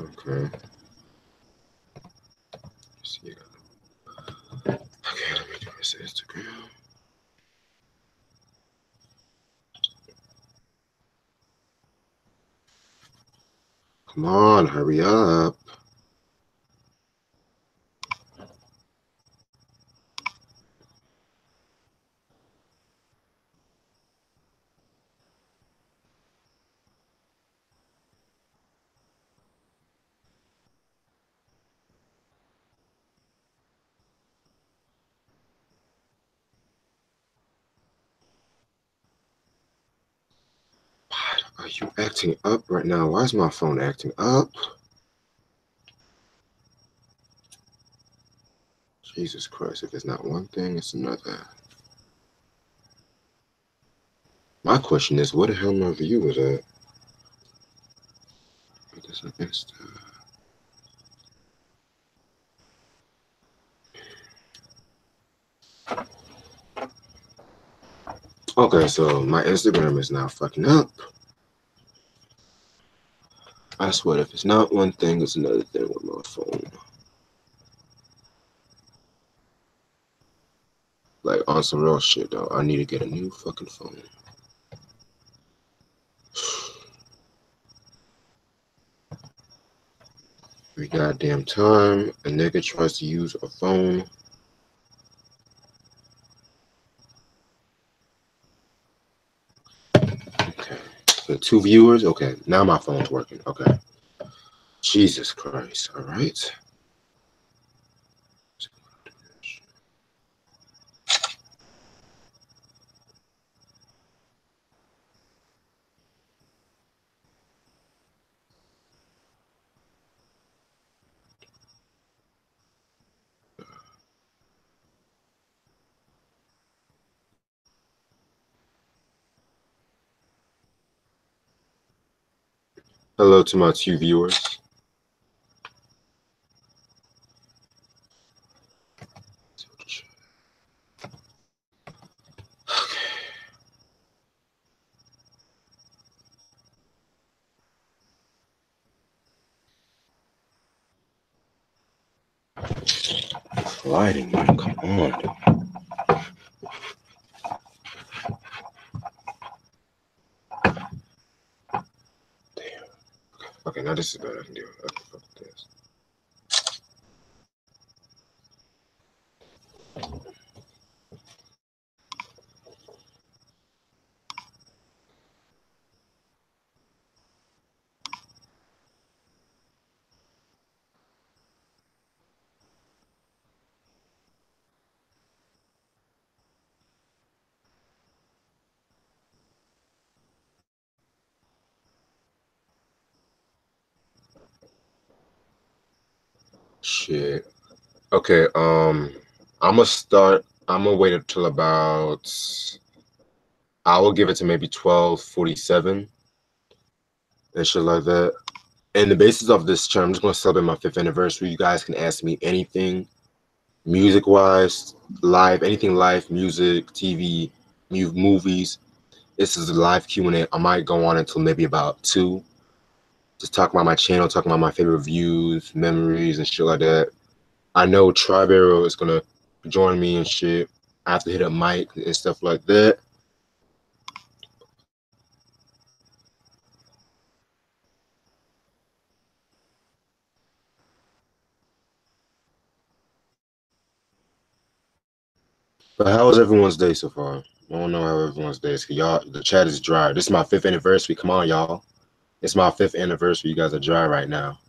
Okay. Let's see. Okay, let me do this Instagram. Come on, hurry up. Are you acting up right now? Why is my phone acting up? Jesus Christ, if it's not one thing, it's another. My question is, what the hell my view is at? This is Insta. Okay, so my Instagram is now fucking up. I swear, if it's not one thing, it's another thing with my phone. Like, on some real shit, though. I need to get a new fucking phone. Every goddamn time a nigga tries to use a phone. Okay. So 2 viewers? Okay. Now my phone's working. Okay. Jesus Christ. All right. Hello to my 2 viewers. Lighting, man. Come on. Damn. Okay, now this is better. I can do it. Okay, fuck this. Shit. Okay, I'm gonna wait until about, I will give it to maybe 12:47 and shit like that. And the basis of this channel, I'm just gonna celebrate my 5th anniversary. You guys can ask me anything, music wise, live, anything live, music, TV, movies. This is a live Q&A. I might go on until maybe about 2. Just talk about my channel, talking about my favorite views, memories, and shit like that. I know Tribero is gonna join me and shit. I have to hit up Mike and stuff like that. But how was everyone's day so far? I don't know how everyone's day is. Y'all, the chat is dry. This is my 5th anniversary. Come on, y'all. It's my 5th anniversary. You guys are dry right now.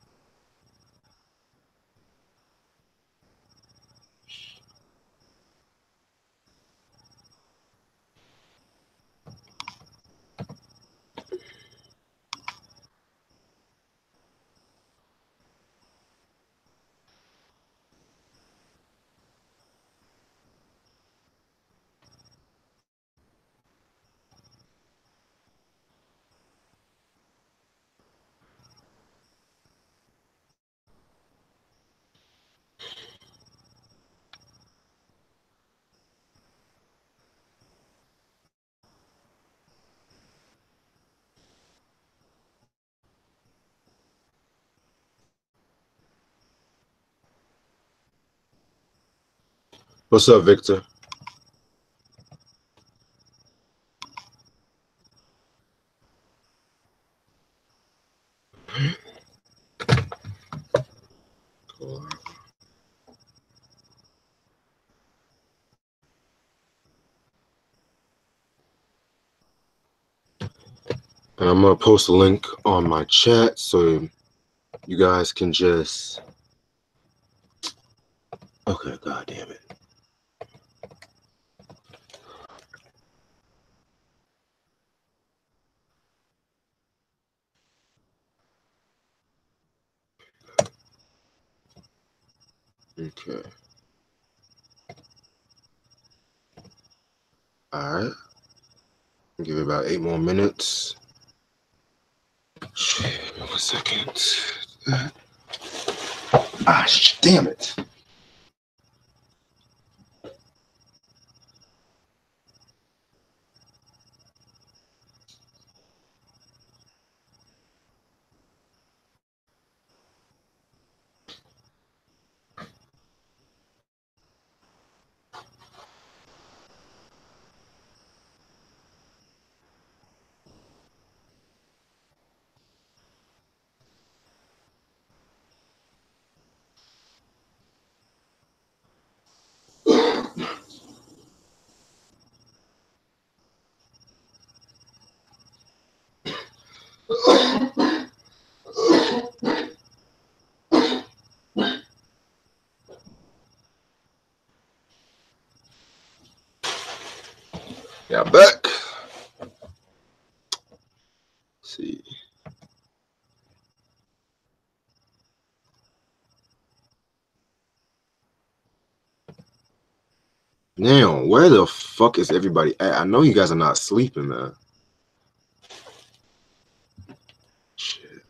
What's up, Victor? And I'm gonna post a link on my chat so you guys can just. Okay, god damn it. Okay. All right. Give it about 8 more minutes. Shit, 1 second. Damn it. Yeah, back. Let's see. Now, where the fuck is everybody at? I know you guys are not sleeping, man. Shit.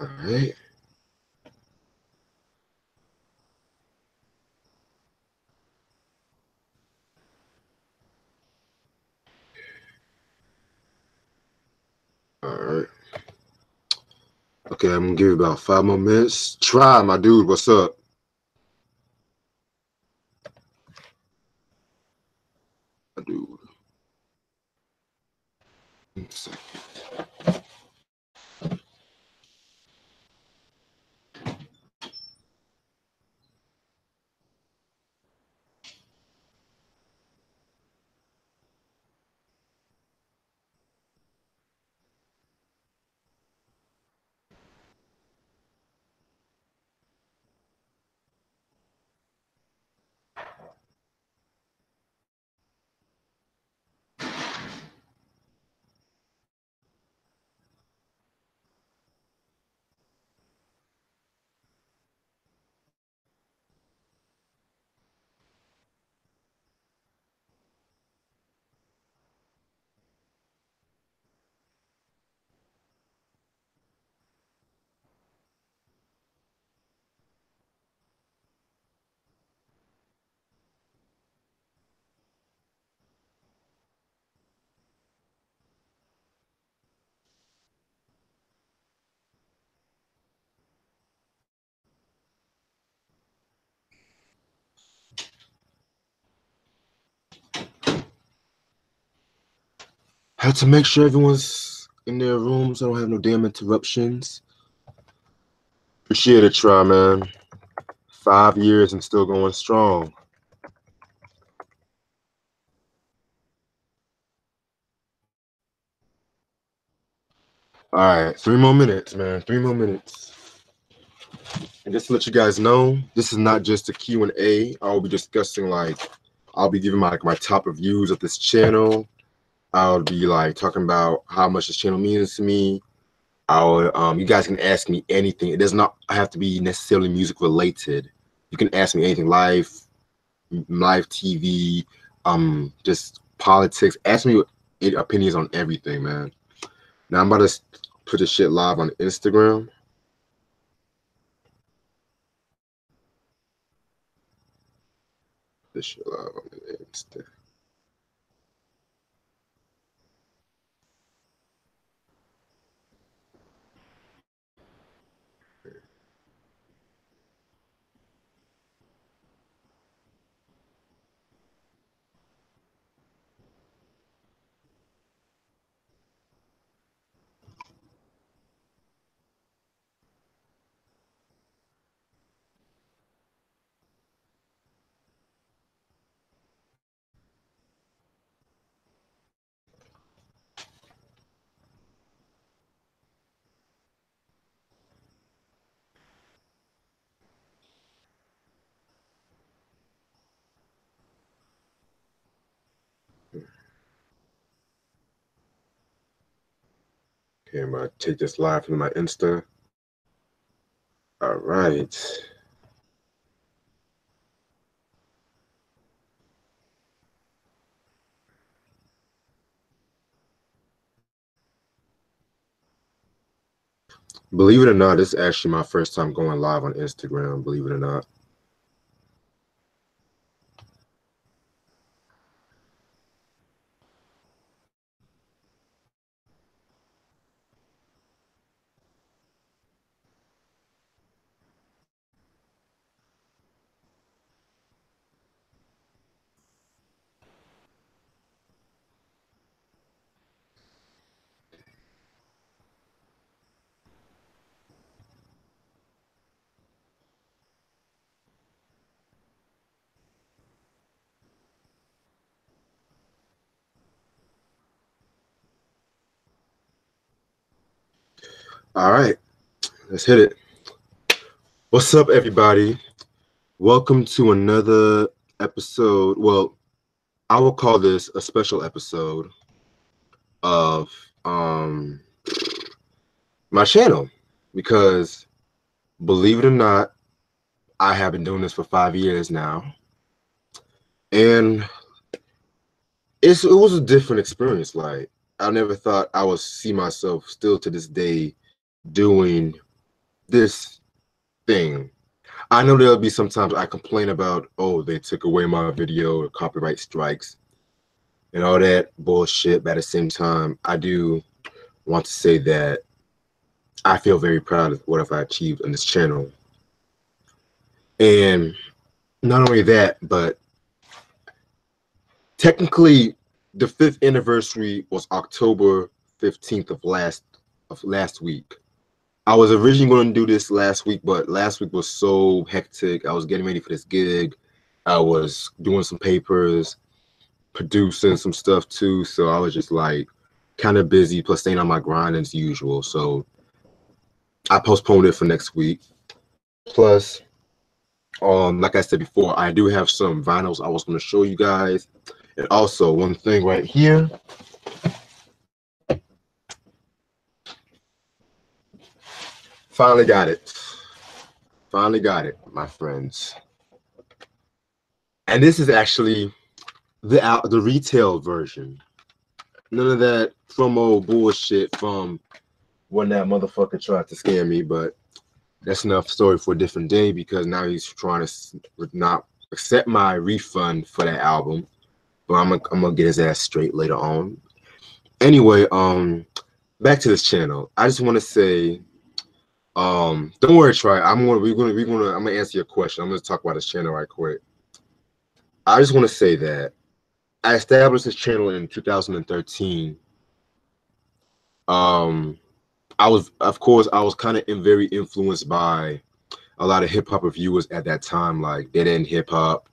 All right. All right. Okay, I'm gonna give you about 5 more minutes. Try, my dude. What's up? My dude. 1 second. Had to make sure everyone's in their rooms. I don't have no damn interruptions. Appreciate it, try, man. 5 years and still going strong. All right, 3 more minutes, man. 3 more minutes. And just to let you guys know, this is not just a Q&A. I'll be discussing, like, I'll be giving my top reviews of this channel. I'll be like talking about how much this channel means to me. You guys can ask me anything. It does not have to be necessarily music related. You can ask me anything, live TV, just politics. Ask me opinions on everything, man. Now I'm about to put this shit live on Instagram. This shit live on Insta. Okay, I'm gonna take this live from my Insta. All right. Believe it or not, this is actually my first time going live on Instagram, believe it or not. All right, let's hit it. What's up, everybody? Welcome to another episode. Well, I will call this a special episode of my channel, because believe it or not, I have been doing this for 5 years now, and it was a different experience. Like, I never thought I would see myself still to this day doing this thing. I know there'll be sometimes I complain about, oh, they took away my video, or copyright strikes, and all that bullshit. But at the same time, I do want to say that I feel very proud of what I've achieved on this channel. And not only that, but technically the 5th anniversary was October 15th of last week. I was originally going to do this last week, but last week was so hectic. I was getting ready for this gig. I was doing some papers, producing some stuff too. So I was just like kind of busy, plus staying on my grind as usual. So I postponed it for next week. Plus, like I said before, I do have some vinyls I was going to show you guys. And also one thing right here. Finally got it. Finally got it, my friends. And this is actually the retail version. None of that promo bullshit from when that motherfucker tried to scam me, but that's enough story for a different day, because now he's trying to not accept my refund for that album. But I'm gonna get his ass straight later on. Anyway, back to this channel. I just want to say, don't worry, Try. I'm gonna answer your question. I'm gonna talk about this channel right quick. I just want to say that I established this channel in 2013, Um, I was, of course, I was kind of very influenced by a lot of hip hop reviewers at that time, like Dead End Hip Hop,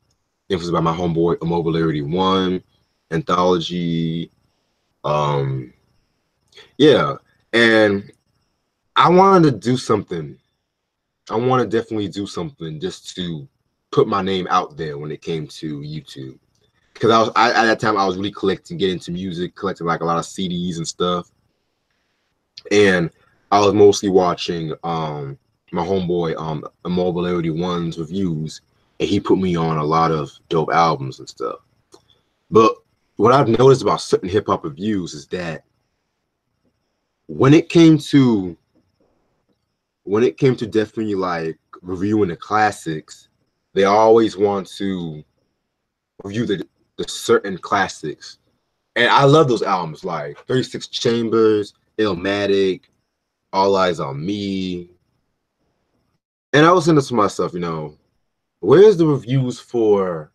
influenced by my homeboy Immobility One, Anthology. Um, yeah, and I wanted to do something. I want to definitely do something just to put my name out there when it came to YouTube. Because at that time I was really getting into music, collecting like a lot of CDs and stuff, and I was mostly watching my homeboy Immobility One's reviews, and he put me on a lot of dope albums and stuff. But what I've noticed about certain hip hop reviews is that when it came to definitely like reviewing the classics, they always want to review the certain classics. And I love those albums like 36 Chambers, Illmatic, All Eyes on Me. And I was thinking to myself, where's the reviews for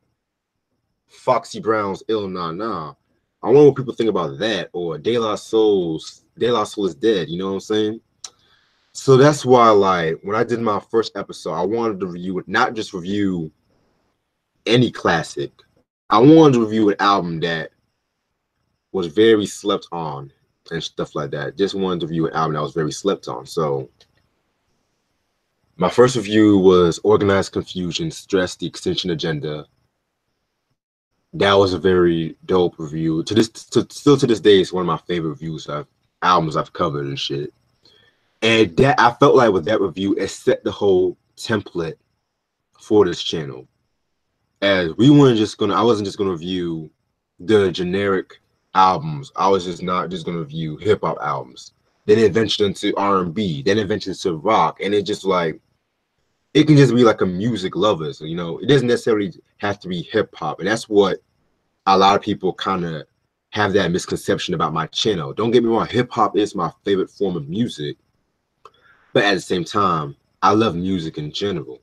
Foxy Brown's Ill Nah Nah? I wonder what people think about that, or De La Soul is Dead, you know what I'm saying? So that's why, like, when I did my first episode, I wanted to not just review any classic. I wanted to review an album that was very slept on and stuff like that. Just wanted to review an album that was very slept on. So my first review was Organized Confusion, Stress, The Extinction Agenda. That was a very dope review. Still to this day, it's one of my favorite albums I've covered and shit. And that I felt like with that review, it set the whole template for this channel. As I wasn't just gonna review the generic albums. I was just not just gonna review hip hop albums. Then it ventured into R&B. Then it ventured into rock, and it just like it can just be like a music lover. So it doesn't necessarily have to be hip hop, and that's what a lot of people kind of have that misconception about my channel. Don't get me wrong, hip hop is my favorite form of music. But at the same time, I love music in general.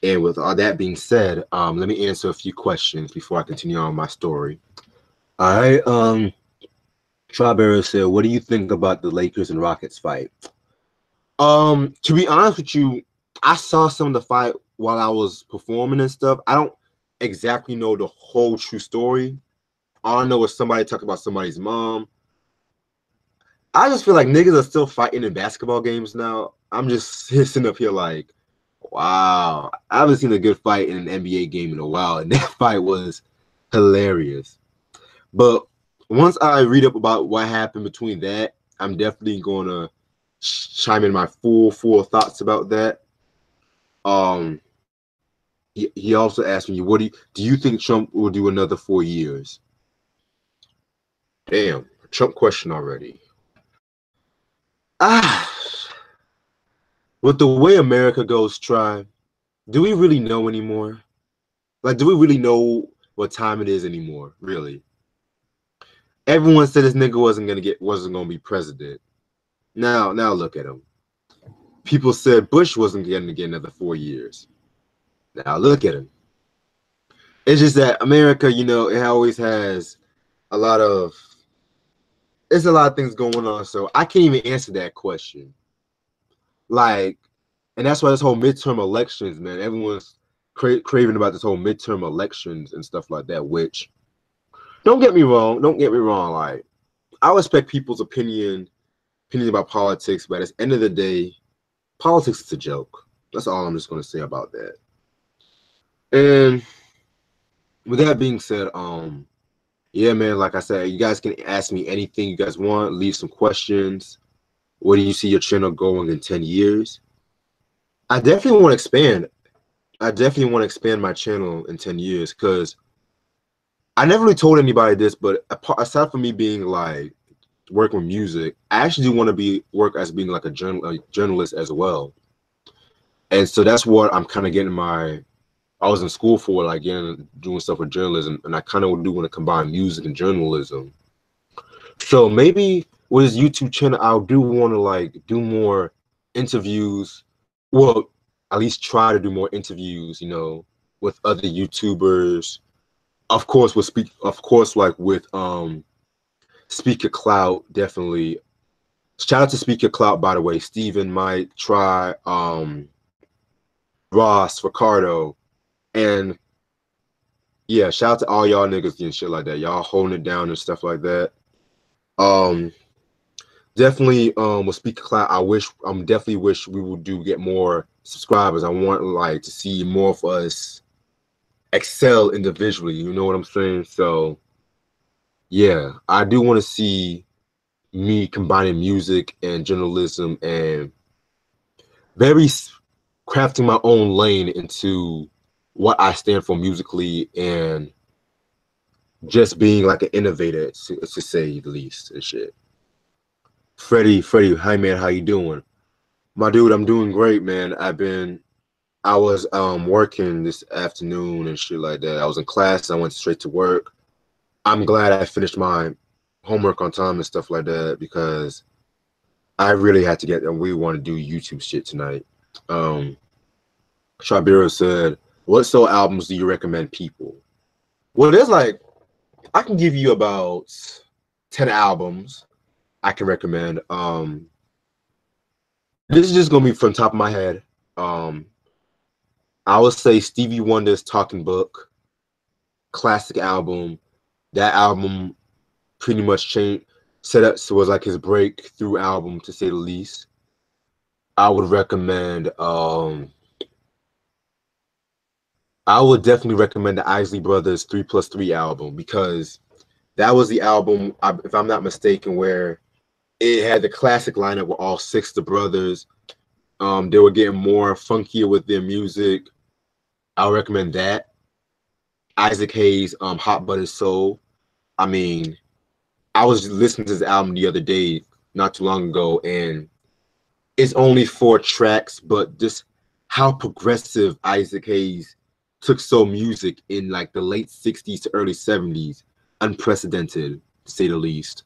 And with all that being said, let me answer a few questions before I continue on my story. All right. Strawberry said, what do you think about the Lakers and Rockets fight? To be honest with you, I saw some of the fight while I was performing and stuff. I don't exactly know the whole true story. All I know is somebody talked about somebody's mom. I just feel like niggas are still fighting in basketball games now. I'm just sitting up here like, wow. I haven't seen a good fight in an NBA game in a while, and that fight was hilarious. But once I read up about what happened between that, I'm definitely going to chime in my full thoughts about that. He also asked me, do you think Trump will do another 4 years? Damn, Trump question already. With the way America goes, do we really know anymore? Like, do we really know what time it is anymore? Really? Everyone said this nigga wasn't gonna be president. Now look at him. People said Bush wasn't going to get another 4 years. Now look at him. It's just that America, it always has a lot of things going on. So I can't even answer that question. Like, and that's why this whole midterm elections, man, everyone's craving about this whole midterm elections and stuff like that, which don't get me wrong. Like, I respect people's opinions about politics, but at the end of the day, politics is a joke. That's all I'm just going to say about that. And with that being said, yeah, man, like I said, you guys can ask me anything you guys want, leave some questions. Where do you see your channel going in 10 years? I definitely want to expand. I definitely want to expand my channel in 10 years because I never really told anybody this, but aside from me being like working with music, I actually do want to work as being like a journalist as well. And so that's what I'm kind of getting I was in school for, like, doing stuff with journalism, and I kind of do want to combine music and journalism. So maybe with this YouTube channel, I do want to like do more interviews. Well, at least try to do more interviews, with other YouTubers. Of course, like with Speaker Clout, definitely Shout out to Speak Your Clout, by the way. Steven, Mike, Try, Ross, Ricardo, and yeah, shout out to all y'all niggas and shit like that. Y'all holding it down and stuff like that. Um, definitely with Speak Your Clout, definitely wish we would get more subscribers. I want like to see more of us excel individually. You know what I'm saying? So yeah, I do want to see me combining music and journalism and very crafting my own lane into what I stand for musically and just being like an innovator, to say the least, and shit. Freddie, hi man, how you doing? My dude, I'm doing great, man. I was working this afternoon and shit like that. I was in class, I went straight to work. I'm glad I finished my homework on time and stuff like that because I really had to get and we want to do YouTube shit tonight. Shabira said, what soul albums do you recommend people? Well, there's like, I can give you about 10 albums I can recommend. This is just gonna be from the top of my head. I would say Stevie Wonder's Talking Book, classic album. That album pretty much was like his breakthrough album, to say the least. I would recommend I would definitely recommend the Isley Brothers 3+3 album because that was the album, if I'm not mistaken, where it had the classic lineup with all six of the brothers. They were getting more funkier with their music. I would recommend that. Isaac Hayes, Hot Buttered Soul. I mean, I was listening to this album the other day, not too long ago, and it's only 4 tracks, but just how progressive Isaac Hayes took soul music in like the late 60s to early 70s, unprecedented to say the least.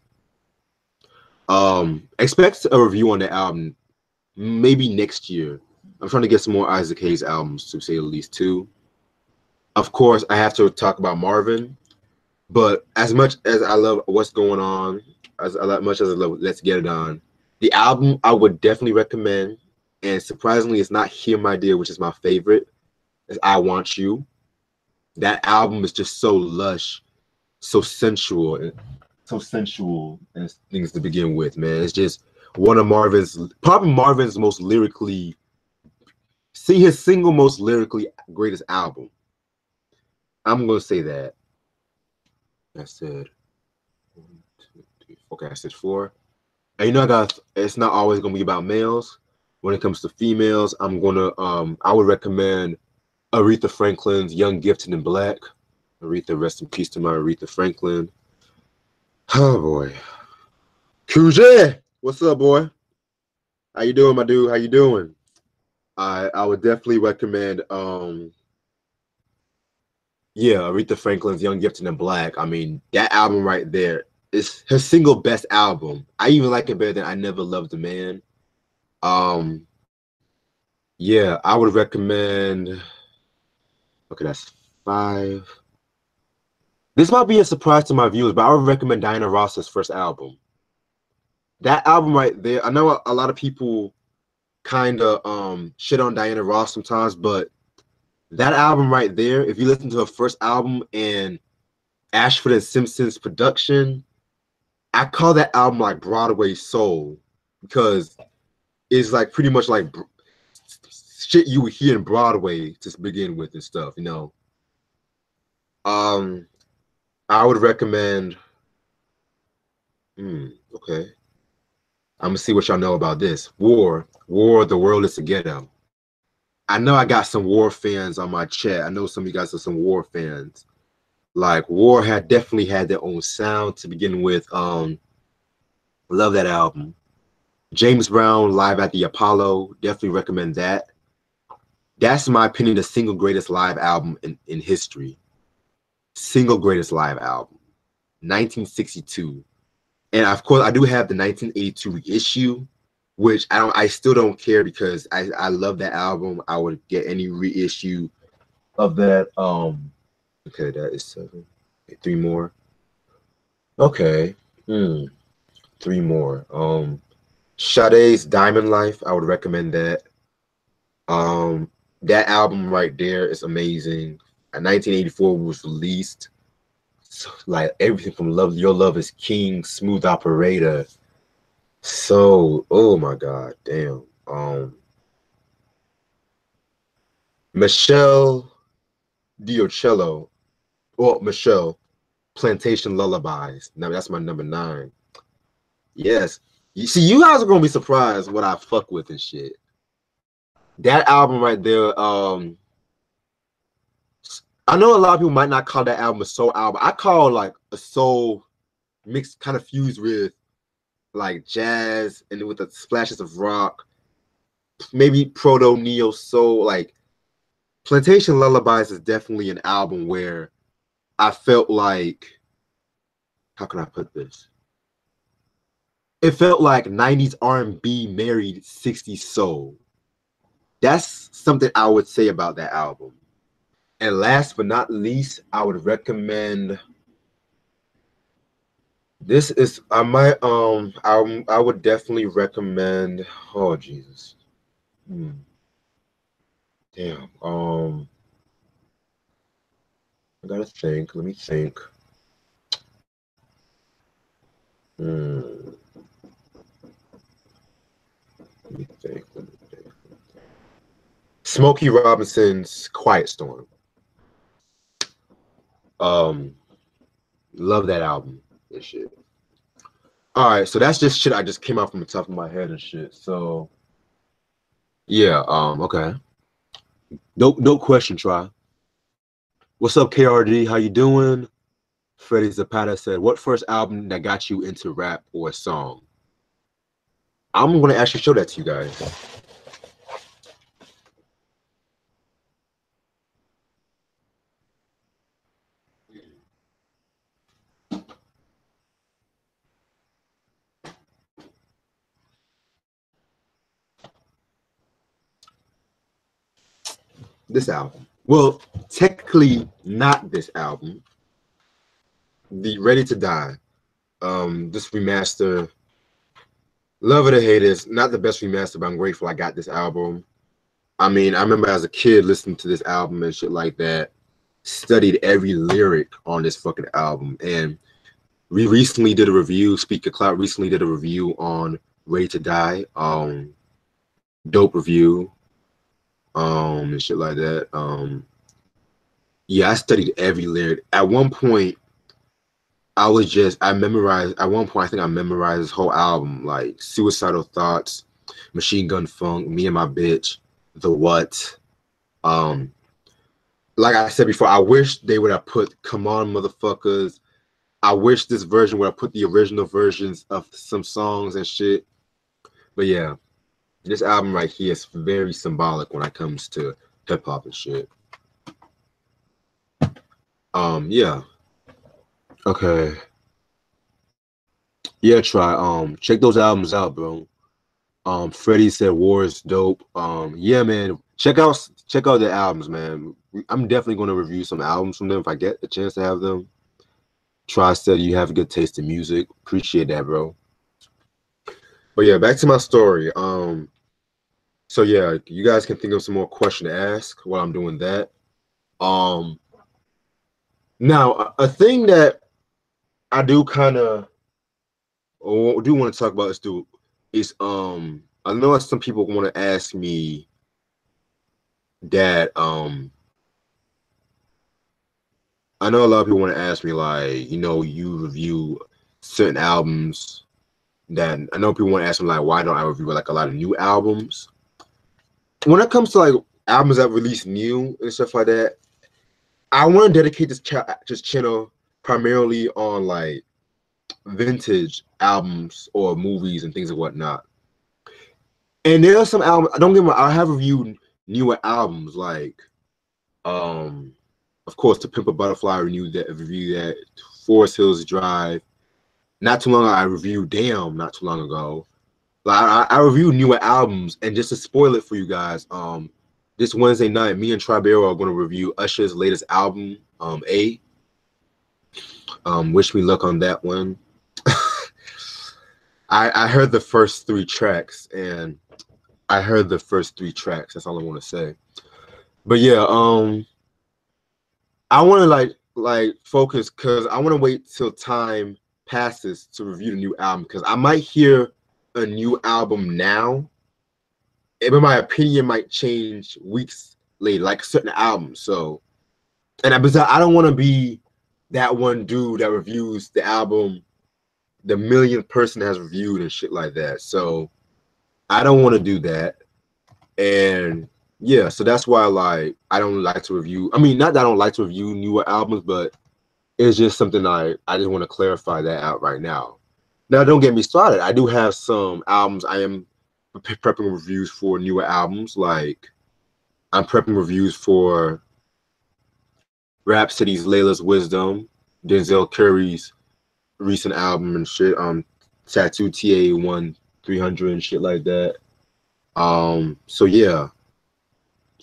Expect a review on the album maybe next year. I'm trying to get some more Isaac Hayes albums, to say the least, too. Of course, I have to talk about Marvin, but as much as I love What's Going On, as much as I love Let's Get It On, the album I would definitely recommend, and surprisingly, it's not Hear My Dear, which is my favorite, is I Want You. That album is just so lush, so sensual, and things to begin with, man. It's just one of probably Marvin's most lyrically, his single most lyrically greatest album. I'm gonna say that. I said 1, 2, 3. Okay, I said 4. And you know, it's not always gonna be about males. When it comes to females, I would recommend Aretha Franklin's Young, Gifted, and Black. Aretha, rest in peace to my Aretha Franklin. Oh boy. Kuje, what's up, boy? How you doing, my dude? How you doing? I would definitely recommend Aretha Franklin's Young, Gifted, and Black. I mean, that album right there is her single best album. I even like it better than I Never Loved a Man. Yeah, I would recommend. Okay, that's 5. This might be a surprise to my viewers, but I would recommend Diana Ross's first album. That album right there, I know a lot of people kind of shit on Diana Ross sometimes, but that album right there, if you listen to her first album and Ashford and Simpson's production, I call that album like Broadway soul because it's like pretty much like shit you would hear in Broadway to begin with and stuff, you know. I would recommend. Okay. I'm gonna see what y'all know about this. War, the world is a ghetto. I know I got some War fans on my chat. I know some of you guys are some War fans. Like War definitely had their own sound to begin with. Love that album. James Brown Live at the Apollo, definitely recommend that. That's, in my opinion, the single greatest live album in history. Single greatest live album. 1962. And of course, I do have the 1982 reissue, which I still don't care because I love that album. I would get any reissue of that. Okay, that is 7. Okay, 3 more. Okay. 3 more. Sade's Diamond Life, I would recommend that. That album right there is amazing. In 1984 was released. So, like everything from Love Your Love Is King, Smooth Operator. So, oh my God, damn. Michelle Diocello, or Michelle, Plantation Lullabies. Now that's my number 9. Yes. You see, you guys are gonna be surprised what I fuck with and shit. That album right there, I know a lot of people might not call that album a soul album. I call it like a soul mixed, kind of fused with like jazz and with the splashes of rock, maybe proto neo soul. Like Plantation Lullabies is definitely an album where I felt like, how can I put this? It felt like 90s R&B married 60s soul. That's something I would say about that album. And last but not least, I would recommend. This is I might I would definitely recommend. Oh Jesus, damn. I gotta think. Let me think. Let me think. Smokey Robinson's Quiet Storm. Love that album and shit. All right, so that's just shit I just came out from the top of my head and shit. So yeah, okay. No question, try. What's up, KRD? How you doing? Freddie Zapata said, what first album that got you into rap or a song? I'm gonna actually show that to you guys. This album. Well, technically not this album. The Ready to Die. This remaster. Love it or hate it. Not the best remaster, but I'm grateful I got this album. I mean, I remember as a kid listening to this album and shit like that. Studied every lyric on this fucking album. And we recently did a review. Speaker Cloud recently did a review on Ready to Die. Dope review. And shit like that. Yeah, I studied every lyric. At one point, I memorized, at one point, I think I memorized this whole album, like Suicidal Thoughts, Machine Gun Funk, Me and My Bitch, The What. Like I said before, I wish they would have put Come On Motherfuckers. I wish this version would have put the original versions of some songs and shit. But yeah, this album right here is very symbolic when it comes to hip hop and shit. Yeah. Okay. Yeah, try. Check those albums out, bro. Freddie said War is dope. Yeah, man. Check out the albums, man. I'm definitely gonna review some albums from them if I get a chance to have them. Try said you have a good taste in music. Appreciate that, bro. But yeah, back to my story. So yeah, you guys can think of some more question to ask while I'm doing that. Now a thing that I do kind of do want to talk about is I know some people want to ask me that I know a lot of people want to ask me like, you review certain albums that I know people want to ask me like, why don't I review like a lot of new albums? When it comes to like albums that release new and stuff like that, I want to dedicate this channel primarily on like vintage albums or movies and things and whatnot. And there are some albums, don't get me wrong, I have reviewed newer albums like of course To Pimp a Butterfly, reviewed that. Forest Hills Drive. Not too long ago I reviewed Damn not too long ago. Like I reviewed newer albums, and just to spoil it for you guys, this Wednesday night, me and Tribero are going to review Usher's latest album, A. Wish me luck on that one. I heard the first 3 tracks, and I heard the first 3 tracks. That's all I want to say. But yeah, I want to like focus because I want to wait till time passes to review the new album because I might hear a new album now, but my opinion might change weeks later, like certain albums. So, because I don't want to be that one dude that reviews the album the millionth person has reviewed and shit like that. So I don't want to do that. And yeah, so that's why like I don't like to review. I mean, not that I don't like to review newer albums, but it's just something I just want to clarify that out right now. Now, don't get me started. I do have some albums I am prepping reviews for newer albums. Like I'm prepping reviews for Rhapsody's Layla's Wisdom, Denzel Curry's recent album and shit. Tattoo TA1300 and shit like that. So yeah,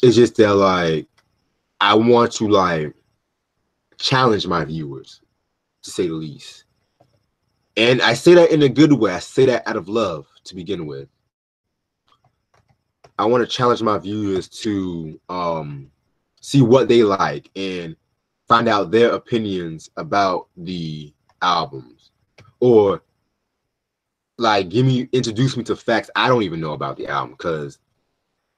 it's just that like I want to like challenge my viewers, to say the least. And I say that in a good way. I say that out of love to begin with. I want to challenge my viewers to see what they like and find out their opinions about the albums, or like introduce me to facts I don't even know about the album. Because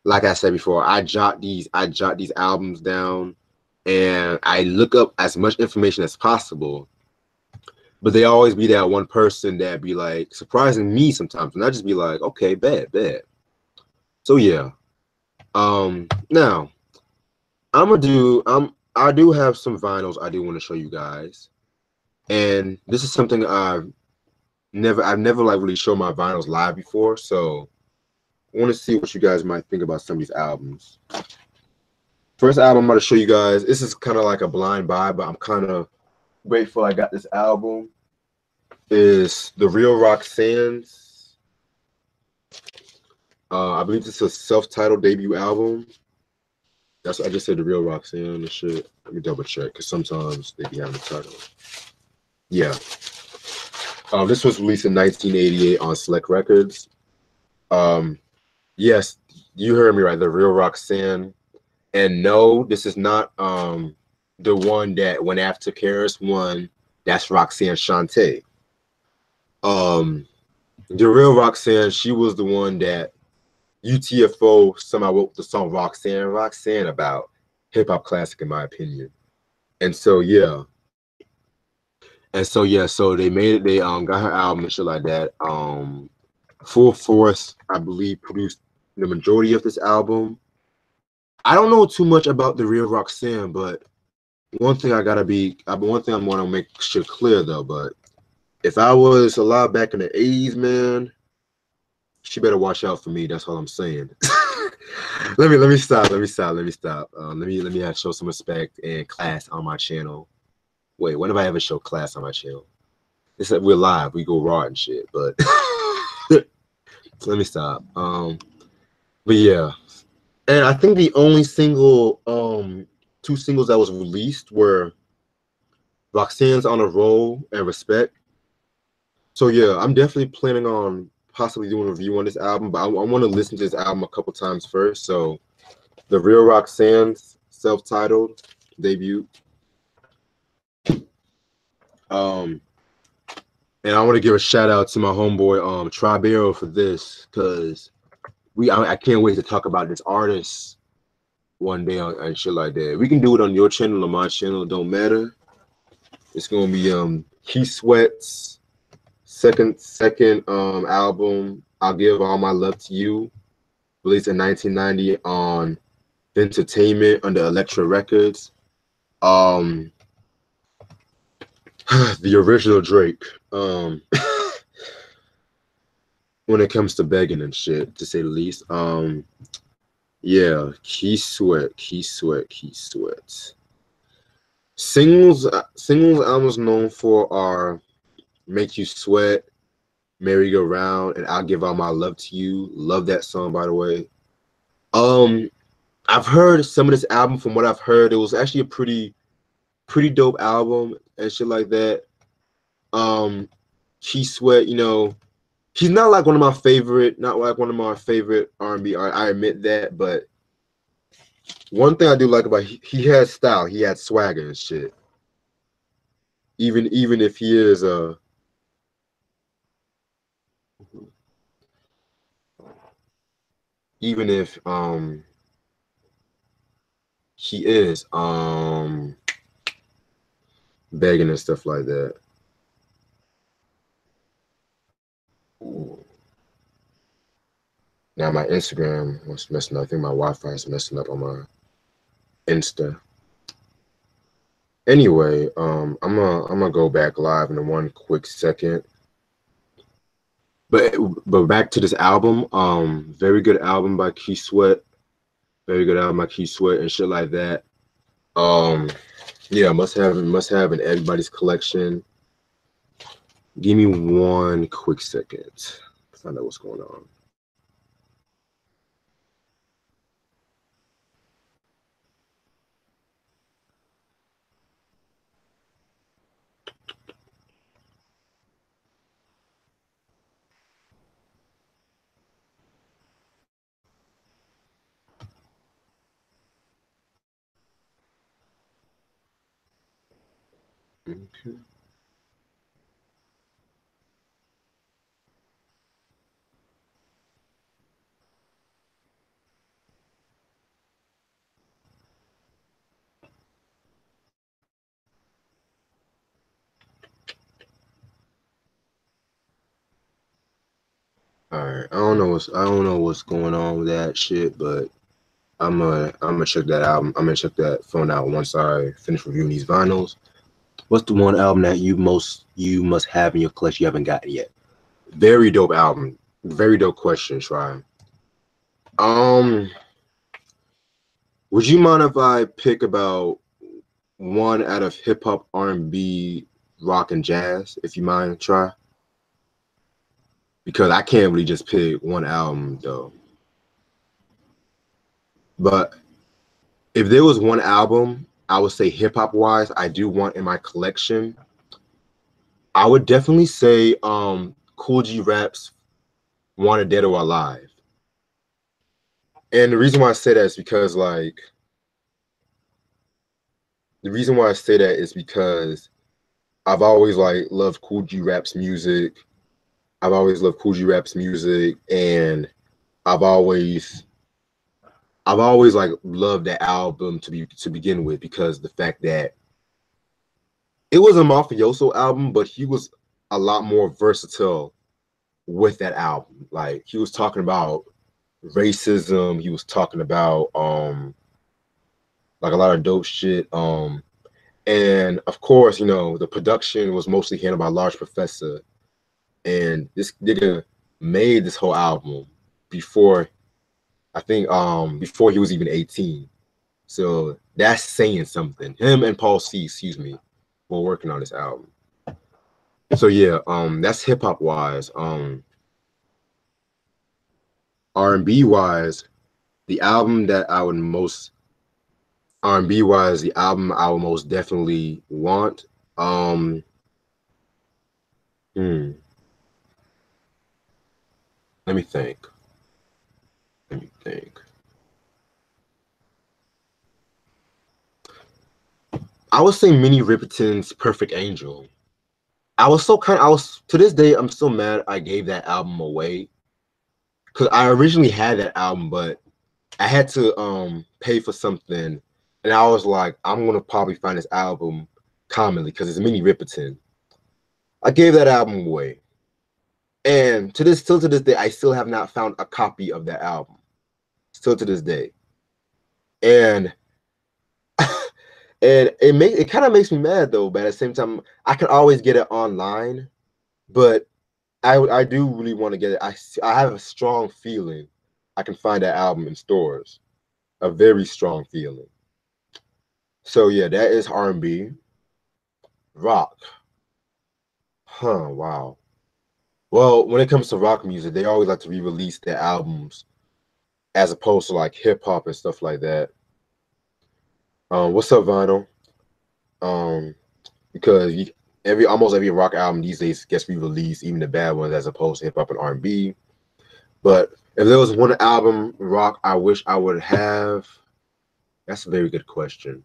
like I said before, I jot these albums down and I look up as much information as possible. But they always be that one person that be like surprising me sometimes, and I just be like, okay, bad. So yeah. Now I do have some vinyls I do want to show you guys. And this is something I've never like really shown my vinyls live before, so I want to see what you guys might think about some of these albums. First album I'm going to show you guys, this is kind of like a blind buy, but I'm kind of grateful I got this album, is The Real Roxanne's. I believe this is a self-titled debut album. That's what I just said, The Real Roxanne and shit. Let me double check, because sometimes they be having the title. Yeah. This was released in 1988 on Select Records. Yes, you heard me right, The Real Roxanne. And no, this is not the one that went after Karis One. That's Roxanne Shante. The Real Roxanne, she was the one that UTFO somehow wrote the song Roxanne about, hip-hop classic in my opinion. And so yeah. So they made it, they got her album and shit like that. Full Force, I believe, produced the majority of this album. I don't know too much about The Real Roxanne, but one thing I'm gonna make sure clear though, but if I was alive back in the 80s, man, she better watch out for me. That's all I'm saying. Let me stop. Let me show some respect and class on my channel. Wait, when have I ever showed class on my channel? It's that we're live, we go raw and shit, but let me stop. But yeah. And I think the only two singles that was released were Roxanne's On a Roll and Respect. So yeah, I'm definitely planning on possibly doing a review on this album, but I want to listen to this album a couple times first. So The Real Roxanne's self-titled debut. And I want to give a shout out to my homeboy Tribero for this, because I can't wait to talk about this artist one day and shit like that. We can do it on your channel or my channel, it don't matter. It's gonna be Keith Sweat's second album, I'll Give All My Love to You, released in 1990 on Entertainment under Elektra Records. The original Drake. When it comes to begging and shit, to say the least. Yeah, Keith Sweat. Singles I'm most known for are Make You Sweat, Merry Go Round, and I'll Give All My Love to You. Love that song, by the way. I've heard some of this album. From what I've heard, it was actually a pretty dope album and shit like that. Keith Sweat, you know, He's not like one of my favorite, not like one of my favorite R&B. I admit that, but one thing I do like about he has style, he had swagger and shit. Even if he is even if he is begging and stuff like that. Now my Instagram was messing up. I think my Wi-Fi is messing up on my Insta. Anyway, I'm gonna go back live in one quick second. But but back to this album. Very good album by Keith Sweat. Very good album by Keith Sweat and shit like that. Yeah, must have in everybody's collection. Give me one quick second to find out what's going on. Okay. All right. I don't know what's going on with that shit, but I'm gonna check that album. I'm gonna check that phone out once I finish reviewing these vinyls. What's the one album that you must have in your collection you haven't gotten yet? Very dope album. Very dope question, Try. Um, would you mind if I pick about one out of hip hop, R&B, rock, and jazz? If you mind, Try. Because I can't really just pick one album though. But if there was one album, I would say hip hop wise, I do want in my collection. I would definitely say Kool G Rap's Wanted Dead or Alive. And the reason why I say that is because I've always loved Kool G Rap's music. I've always loved Kool G Rap's music, and I've always loved that album to begin with because the fact that it was a mafioso album, but he was a lot more versatile with that album. Like he was talking about racism, he was talking about like a lot of dope shit. And of course, you know, the production was mostly handled by Large Professor. And this nigga made this whole album before before he was even 18. So that's saying something. Him and Paul C, excuse me, were working on this album. So yeah, that's hip hop wise. R&B wise, the album that I would most R&B wise, the album I would most definitely want. Hmm, let me think. Let me think. I would say Minnie Riperton's Perfect Angel. I was to this day, I'm still mad I gave that album away. Cause I originally had that album, but I had to pay for something. And I was like, I'm gonna probably find this album commonly because it's Minnie Riperton. I gave that album away. And still to this day, I still have not found a copy of that album. Still to this day. And it kind of makes me mad though, but at the same time, I can always get it online. But I do really want to get it. I have a strong feeling I can find that album in stores. A very strong feeling. So yeah, that is R&B. Rock. Huh, wow. Well, when it comes to rock music, they always like to re-release their albums as opposed to like hip hop and stuff like that. What's up, Vinyl? Um, because almost every rock album these days gets re-released, even the bad ones, as opposed to hip hop and R&B. But if there was one album rock I wish I would have, that's a very good question.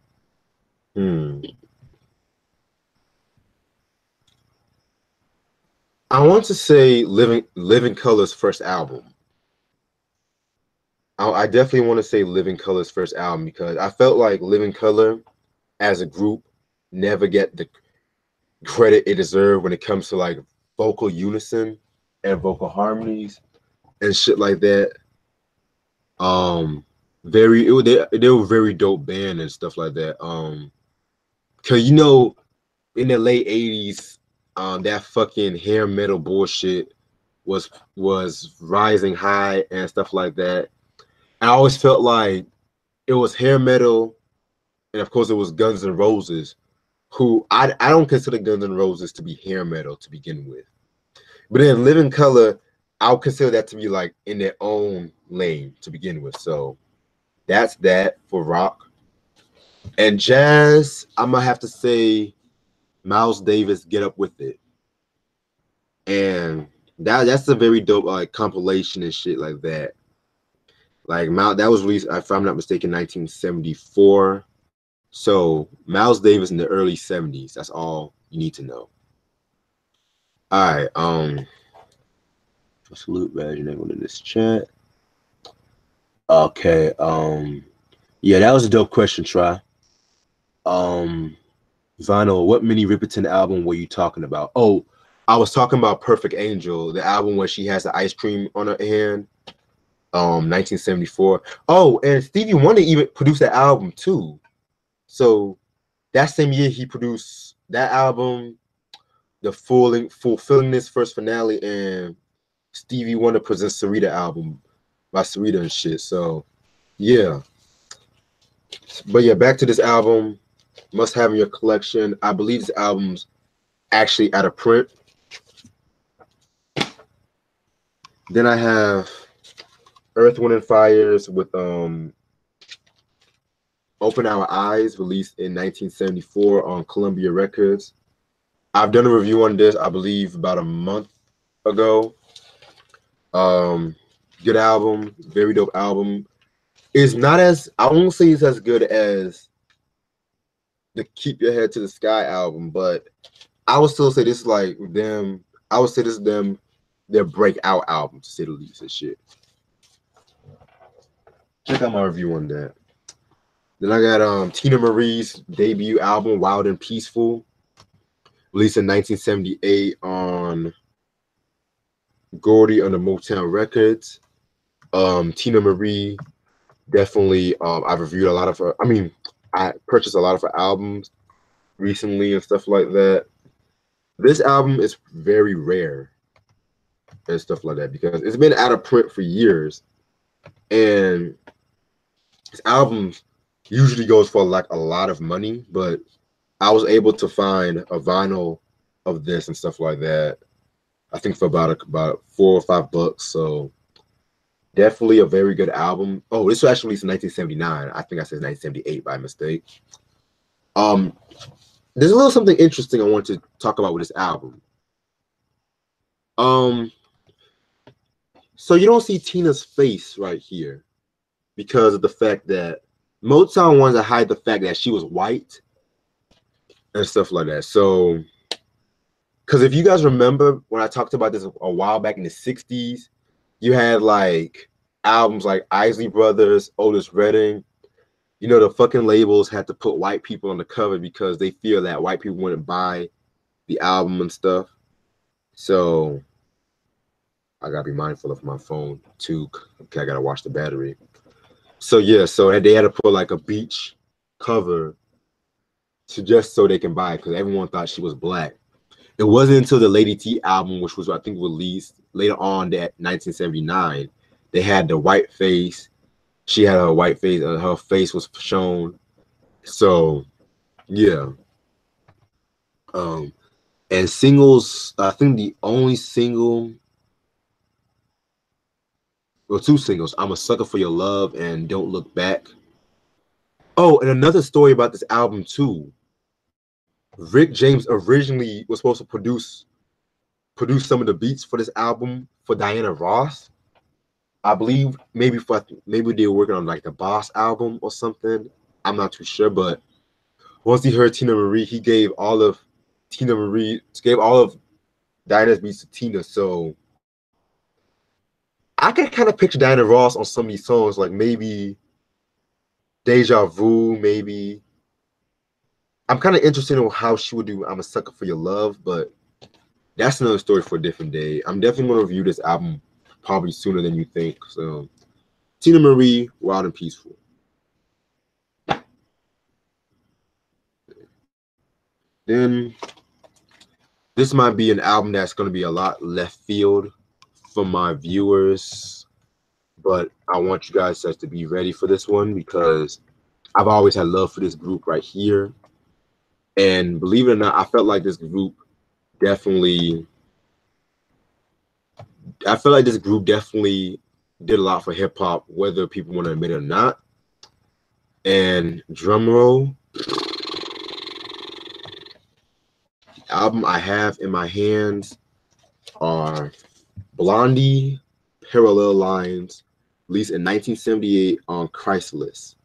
I want to say Living Color's first album. I definitely want to say Living Color's first album because I felt like Living Color as a group never get the credit it deserved when it comes to like vocal unison and vocal harmonies and shit like that. They were very dope band and stuff like that. Cause in the late 80s, that fucking hair metal bullshit was rising high and stuff like that. I always felt like it was hair metal, and of course it was Guns N' Roses, who I don't consider Guns N' Roses to be hair metal to begin with. But then Living Color, I'll consider that to be like in their own lane to begin with. So that's that for rock. And jazz, I'm gonna have to say Miles Davis, Get Up With It. And that's a very dope like compilation and shit like that. Like that was released, if I'm not mistaken, 1974. So Miles Davis in the early 70s. That's all you need to know. All right. Salute badge and everyone in this chat. Okay. Yeah, that was a dope question, Try. Vinyl, what Minnie Riperton album were you talking about? Oh, I was talking about Perfect Angel, the album where she has the ice cream on her hand. 1974. Oh, and Stevie Wonder even produced that album too. So that same year he produced that album, the Fulfilling This First Finale, and Stevie Wonder presents Sarita album by Sarita and shit. So yeah. But yeah, back to this album. Must have in your collection. I believe this album's actually out of print. Then I have Earth, Wind, and Fires with Open Our Eyes, released in 1974 on Columbia Records. I've done a review on this, I believe, about a month ago. Good album, very dope album. It's not as, I won't say it's as good as the Keep Your Head to the Sky album, but I would still say this is like them. I would say this is them, their breakout album, to say the least, and shit. Check out my review on that. Then I got Tina Marie's debut album, Wild and Peaceful, released in 1978 on Gordy under Motown Records. Tina Marie, definitely. I've reviewed a lot of her. I mean, I purchased a lot of her albums recently and stuff like that. This album is very rare and stuff like that because it's been out of print for years, and this album usually goes for like a lot of money, but I was able to find a vinyl of this and stuff like that. I think for about $4 or $5. So definitely a very good album. Oh, this was actually released in 1979. I think I said 1978 by mistake. There's a little something interesting I want to talk about with this album. So you don't see Tina's face right here because of the fact that Motown wanted to hide the fact that she was white and stuff like that. So, because if you guys remember when I talked about this a while back in the 60s, you had like albums like Isley Brothers, Otis Redding. You know, the fucking labels had to put white people on the cover because they feel that white people wouldn't buy the album and stuff. So I gotta be mindful of my phone too. Okay, I gotta watch the battery. So yeah, so they had to put like a beach cover to just so they can buy it because everyone thought she was black. It wasn't until the Lady T album, which was I think released later on that 1979, they had the white face. She had a white face, and her face was shown. So yeah. And singles, I think the only single, well, two singles, I'm a Sucker for Your Love and Don't Look Back. Oh, and another story about this album too. Rick James originally was supposed to produce some of the beats for this album for Diana Ross. I believe maybe they were working on like the Boss album or something. I'm not too sure, but once he heard Tina Marie, he gave all of Diana's beats to Tina. So I can kind of picture Diana Ross on some of these songs, like maybe Deja Vu, maybe. I'm kind of interested in how she would do I'm a Sucker for Your Love, but that's another story for a different day. I'm definitely going to review this album probably sooner than you think. So, Tina Marie, Wild and Peaceful. Then, this might be an album that's going to be a lot left field for my viewers, but I want you guys to be ready for this one because I've always had love for this group right here. And believe it or not, I felt like this group definitely did a lot for hip hop, whether people want to admit it or not. And drum roll, the album I have in my hands are Blondie, Parallel Lines, released in 1978 on Chrysalis.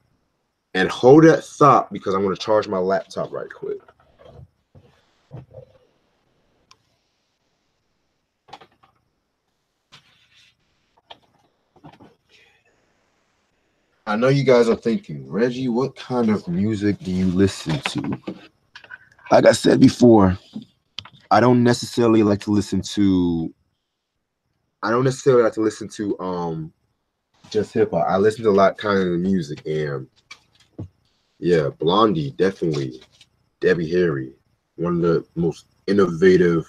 And hold that thought because I'm going to charge my laptop right quick. I know you guys are thinking, Reggie, what kind of music do you listen to? Like I said before, I don't necessarily like to listen to just hip hop. I listen to a lot kind of music, and yeah, Blondie, definitely. Debbie Harry, one of the most innovative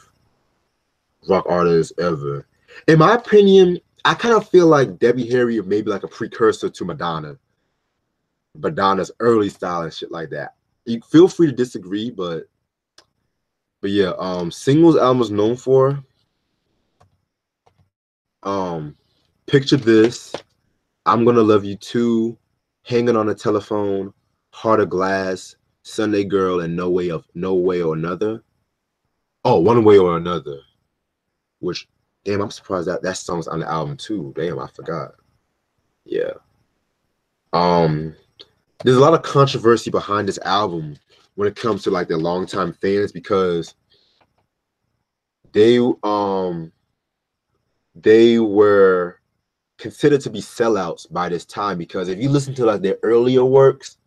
rock artists ever. In my opinion, I kind of feel like Debbie Harry is maybe like a precursor to Madonna's early style and shit like that. You feel free to disagree, but yeah, singles album is known for Picture This, I'm Gonna Love You Too, Hanging on the Telephone, Heart of Glass, Sunday Girl, and No Way or Another. Oh, One Way or Another. Which, damn, I'm surprised that song's on the album too. Damn, I forgot. Yeah. There's a lot of controversy behind this album when it comes to like their longtime fans because they were considered to be sellouts by this time because if you listen to like their earlier works,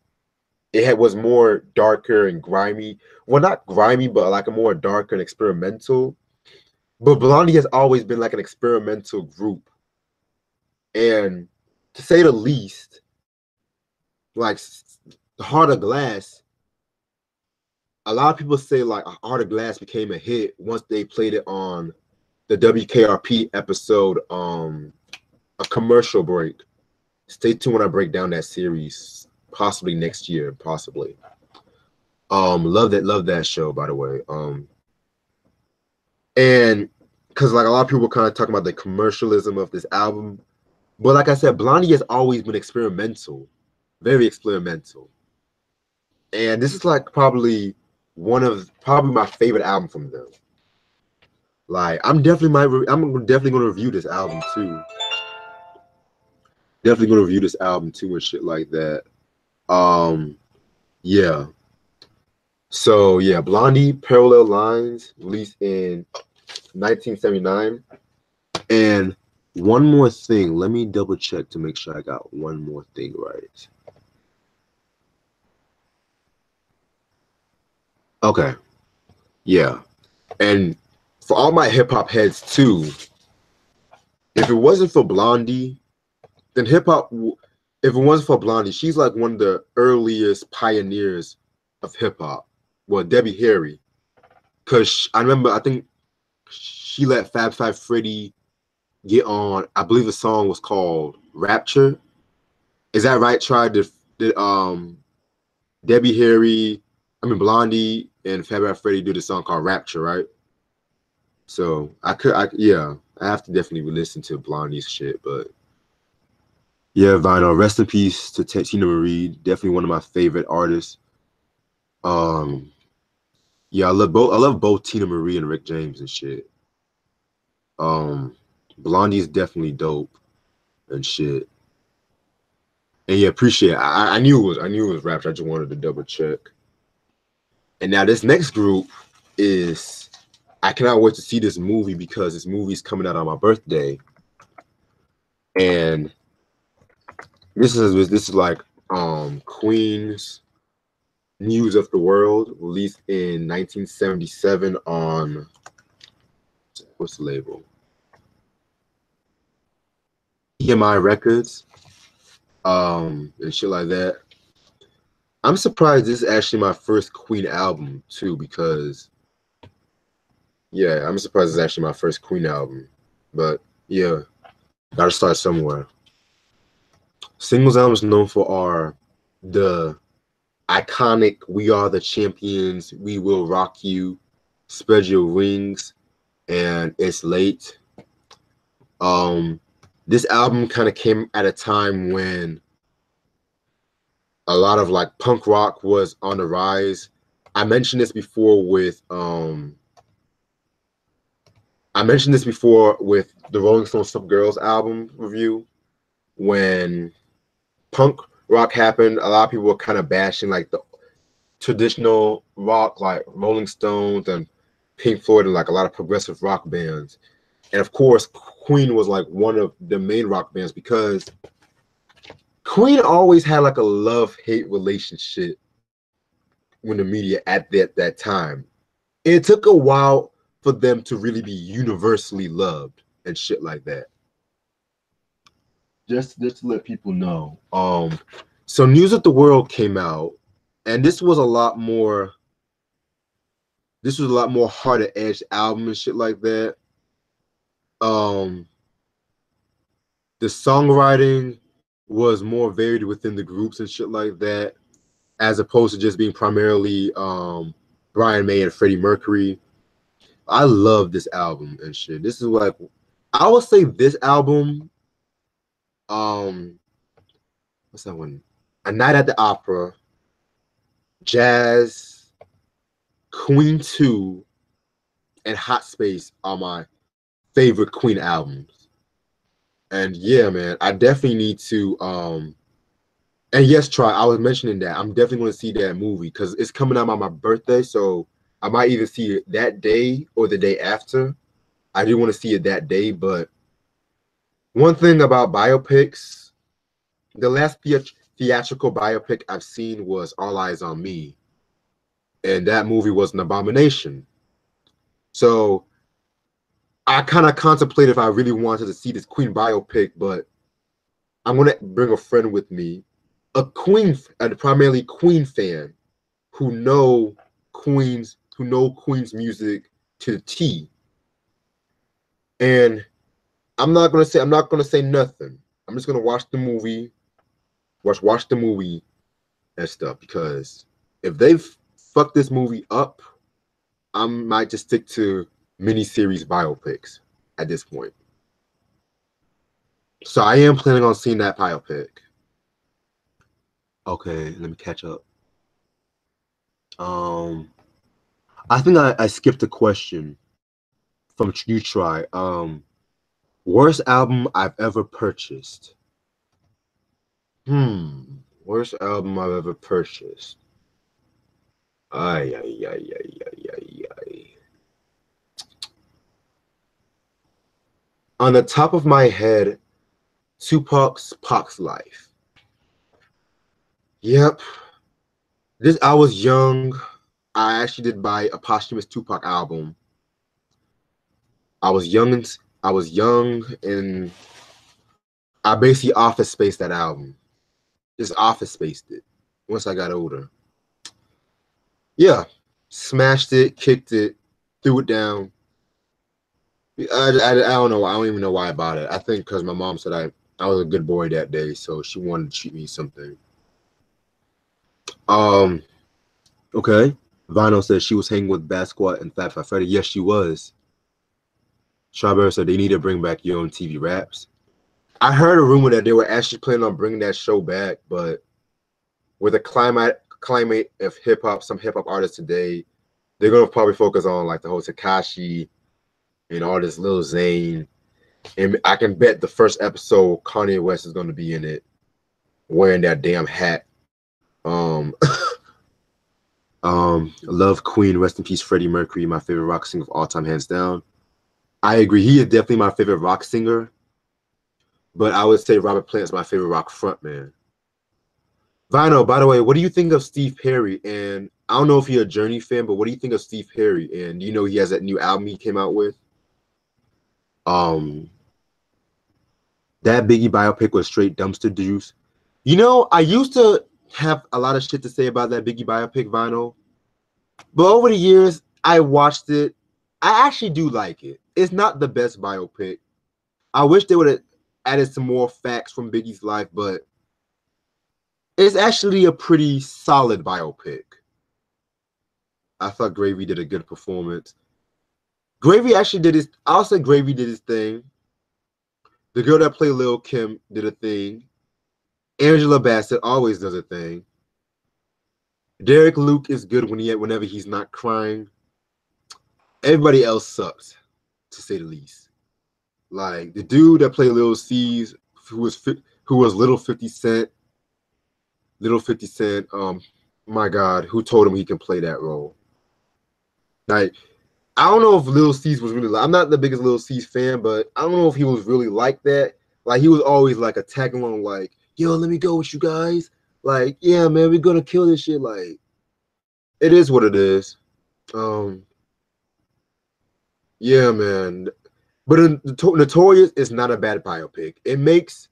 was more darker and grimy. Well, not grimy, but like a more darker and experimental. But Blondie has always been like an experimental group. And to say the least, like Heart of Glass, a lot of people say like Heart of Glass became a hit once they played it on the WKRP episode, A Commercial Break. Stay tuned when I break down that series, possibly next year, possibly. Love that show, by the way. And because like a lot of people kind of talking about the commercialism of this album, but like I said, Blondie has always been experimental, very experimental. And this is like probably my favorite album from them. Like I'm definitely going to review this album too. Definitely going to review this album too and shit like that. Yeah. So yeah, Blondie, Parallel Lines, released in 1979. And one more thing, let me double check to make sure I got one more thing right. Okay. Yeah. And for all my hip hop heads too, if it wasn't for Blondie, then hip hop, if it wasn't for Blondie, she's like one of the earliest pioneers of hip hop. Well, Debbie Harry. Because I think she let Fab Five Freddy get on, I believe the song was called Rapture. Is that right? Did Debbie Harry, Blondie and Fab Five Freddy do the song called Rapture, right? So I have to definitely listen to Blondie's shit, but yeah, Vinyl, rest in peace to Tina Marie, definitely one of my favorite artists. Yeah, I love both. I love both Tina Marie and Rick James and shit. Blondie is definitely dope and shit. And yeah, appreciate it. I knew it was Rapture. I just wanted to double check. And now this next group is I cannot wait to see this movie because this movie is coming out on my birthday. And this is like Queen's News of the World, released in 1977 on what's the label? EMI Records, and shit like that. I'm surprised this is actually my first Queen album too, because yeah, I'm surprised it's actually my first Queen album. But yeah, gotta start somewhere. Singles albums known for are the iconic "We Are the Champions," "We Will Rock You," "Spread Your Wings," and "It's Late." This album kind of came at a time when a lot of like punk rock was on the rise. I mentioned this before with the Rolling Stone Some Girls album review. When punk rock happened, a lot of people were kind of bashing like the traditional rock, like Rolling Stones and Pink Floyd, and like a lot of progressive rock bands. And of course, Queen was like one of the main rock bands because Queen always had like a love-hate relationship with the media at that time. And it took a while for them to really be universally loved and shit like that. Just to let people know. So News of the World came out, and this was a lot more harder edged album and shit like that. The songwriting was more varied within the groups and shit like that, as opposed to just being primarily Brian May and Freddie Mercury. I love this album and shit. This is like, I would say this album, what's that one? A Night at the Opera, Jazz, Queen 2, and Hot Space are my favorite Queen albums. And yeah, man, I definitely need to and yes, Troy, I was mentioning that I'm definitely going to see that movie because it's coming out on my birthday, so I might either see it that day or the day after. I do want to see it that day, but one thing about biopics, the last theatrical biopic I've seen was All Eyes on Me, and that movie was an abomination. So I kind of contemplated if I really wanted to see this Queen biopic, but I'm gonna bring a friend with me, a primarily Queen fan, who know Queen's music to the T. And I'm not gonna say nothing. I'm just gonna watch the movie, watch the movie and stuff, because if they fuck this movie up, I might just stick to miniseries biopics at this point. So I am planning on seeing that biopic. Okay, let me catch up. I think I skipped a question from You Try. Worst album I've ever purchased. Worst album I've ever purchased. Ay. On the top of my head, Tupac's Pac's Life. Yep. I was young. I actually did buy a posthumous Tupac album. I was young and I basically office spaced that album. Just office spaced it once I got older. Yeah. Smashed it, kicked it, threw it down. I don't know. I don't even know why I bought it. I think because my mom said I was a good boy that day, so she wanted to treat me something. Okay. Vinyl said she was hanging with Bat Squad and Fat Five Freddy. Yes, she was. Strawberry said they need to bring back Yo MTV Raps. I heard a rumor that they were actually planning on bringing that show back, but with the climate of hip hop, some hip hop artists today, they're gonna probably focus on like the whole Tekashi and all this Lil Zane. And I can bet the first episode Kanye West is gonna be in it, wearing that damn hat. Um, love Queen, rest in peace, Freddie Mercury, my favorite rock singer of all time, hands down. I agree, he is definitely my favorite rock singer, but I would say Robert Plant is my favorite rock frontman. Vino, by the way, what do you think of Steve Perry? And I don't know if you're a Journey fan, but what do you think of Steve Perry? And you know he has that new album he came out with. That Biggie biopic was straight dumpster juice. You know, I used to have a lot of shit to say about that Biggie biopic, Vinyl. But over the years, I watched it. I actually do like it. It's not the best biopic. I wish they would have added some more facts from Biggie's life, but it's actually a pretty solid biopic. I thought Gravy did a good performance. Gravy actually did his, I'll say Gravy did his thing. The girl that played Lil' Kim did a thing. Angela Bassett always does a thing. Derek Luke is good whenever he's not crying. Everybody else sucks, to say the least. Like the dude that played Lil C's, who was Little 50 Cent. Little 50 Cent, my God, who told him he can play that role? Like, I don't know if Lil C's was really I'm not the biggest Lil C's fan, but I don't know if he was really like that. Like, he was always like a tag along, like, yo, let me go with you guys. Like, yeah, man, we're gonna kill this shit. Like, it is what it is. Yeah, man. But Notorious is not a bad biopic. It makes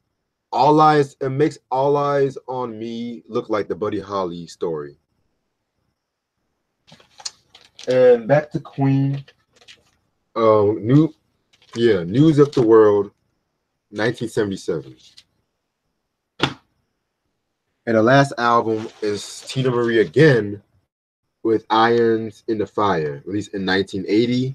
All Eyes on Me look like the Buddy Holly story. And back to Queen. News of the World, 1977. And the last album is Tina Marie again with Irons in the Fire, released in 1980.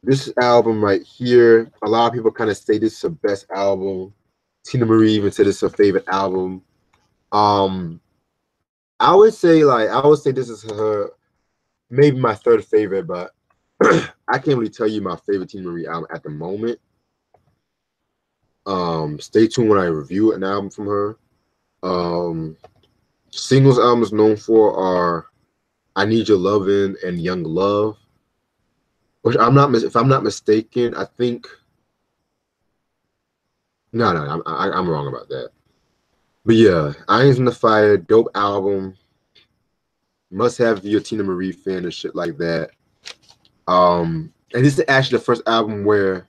This album right here, a lot of people kind of say this is her best album. Tina Marie even said it's her favorite album. I would say this is her maybe my third favorite, but I can't really tell you my favorite Tina Marie album at the moment. Stay tuned when I review an album from her. Singles albums known for are I Need Your Lovin' and Young Love. Which if I'm not mistaken, I think. No, I'm wrong about that. But yeah, Irons in the Fire, dope album. Must have your Tina Marie fan and shit like that. And this is actually the first album where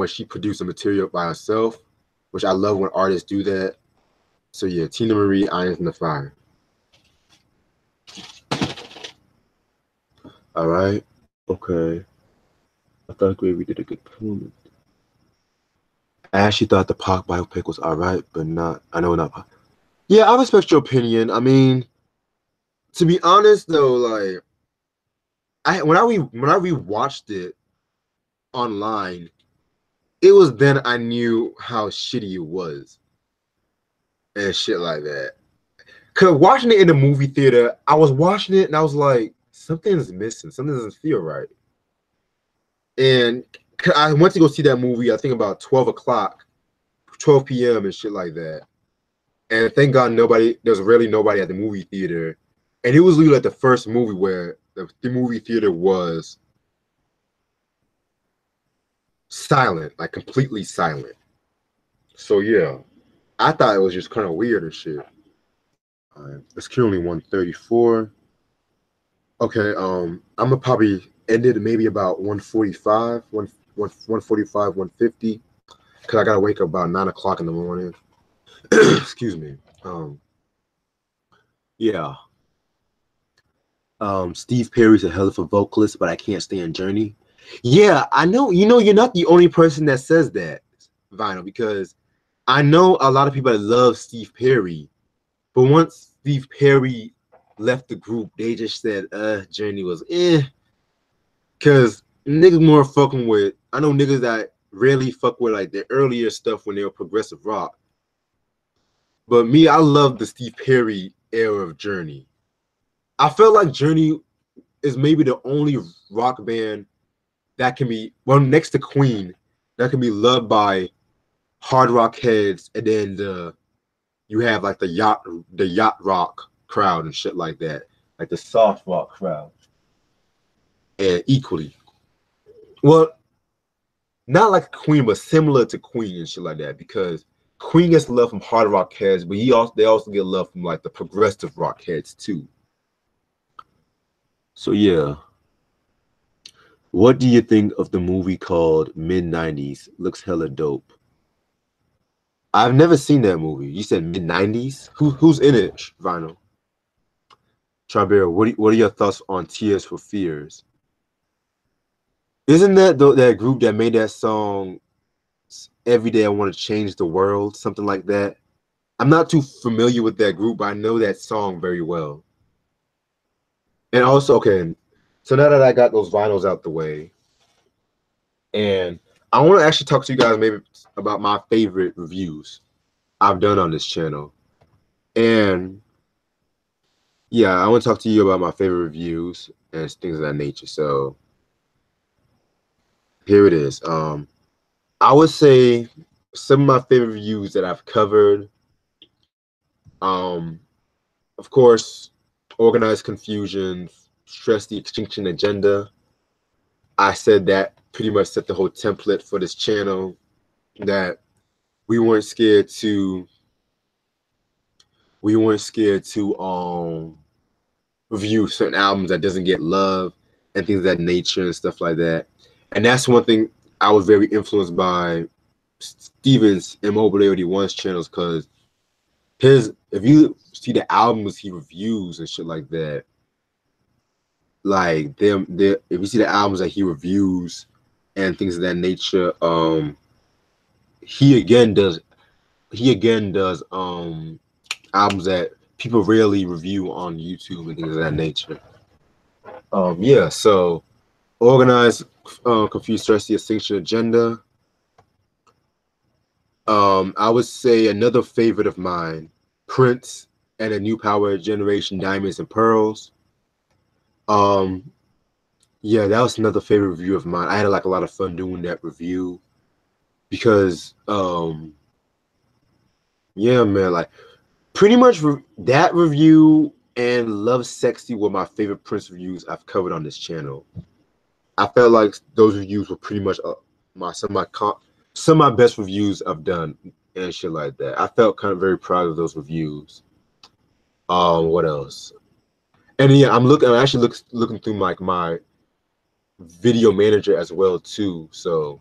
she produced the material by herself, which I love when artists do that. So yeah, Tina Marie, Irons in the Fire. All right. Okay. I thought Gravy did a good performance. I actually thought the Pac biopic was all right, but not. I know not. Yeah, I respect your opinion. I mean, to be honest though, like, when I rewatched it online, it was then I knew how shitty it was and shit like that. Cause watching it in the movie theater, I was watching it and I was like, something's missing. Something doesn't feel right. And I went to go see that movie, I think about 12 p.m. and shit like that. And thank God there's really nobody at the movie theater. And it was really like the first movie where the movie theater was silent, like completely silent. So yeah, I thought it was just kind of weird and shit. It's currently 1:34. Okay, I'm gonna probably end it maybe about 1:45, 1:45, 1:50, because I gotta wake up about 9 o'clock in the morning. Excuse me. Yeah. Steve Perry's a hell of a vocalist, but I can't stand Journey. Yeah, I know. You know, you're not the only person that says that, Vinyl, because I know a lot of people that love Steve Perry, but once Steve Perry left the group, they just said, Journey was because niggas more fucking with. I know niggas that rarely fuck with like the earlier stuff when they were progressive rock. But me, I love the Steve Perry era of Journey. I felt like Journey is maybe the only rock band that can be, well, next to Queen, that can be loved by hard rock heads, and then you have like the yacht rock crowd and shit like that, like the soft rock crowd, and equally, well, not like Queen, but similar to Queen and shit like that, because Queen gets love from hard rock heads, but they also get love from like the progressive rock heads too. So yeah, what do you think of the movie called Mid '90s? Looks hella dope. I've never seen that movie. You said mid '90s. Who's in it, Vinyl? Tribera, what are your thoughts on Tears for Fears? Isn't that that group that made that song Every Day I Want to Change the World, something like that? I'm not too familiar with that group, but I know that song very well. And also, okay, so now that I got those vinyls out the way, and I want to actually talk to you guys maybe about my favorite reviews I've done on this channel. And yeah, I want to talk to you about my favorite reviews and things of that nature. So here it is. I would say some of my favorite reviews that I've covered. Um, of course, Organized Confusion, Stress the Extinction Agenda. I said that pretty much set the whole template for this channel, that we weren't scared to review certain albums that doesn't get love and things of that nature and stuff like that. And that's one thing I was very influenced by Steven's Immobile 81's channels, because if you see the albums he reviews and shit like that, like if you see the albums that he reviews and things of that nature, he again does albums that people rarely review on YouTube and things of that nature. Yeah, so Organized, Confused, Stress the Extinction Agenda. I would say another favorite of mine, Prince and a New Power Generation, Diamonds and Pearls. Yeah, that was another favorite review of mine. I had like a lot of fun doing that review because yeah, man, like pretty much that review and Love Sexy were my favorite Prince reviews I've covered on this channel. I felt like those reviews were pretty much some of my best reviews I've done and shit like that. I felt kind of very proud of those reviews. What else? And yeah, I'm actually looking through like my video manager as well too. So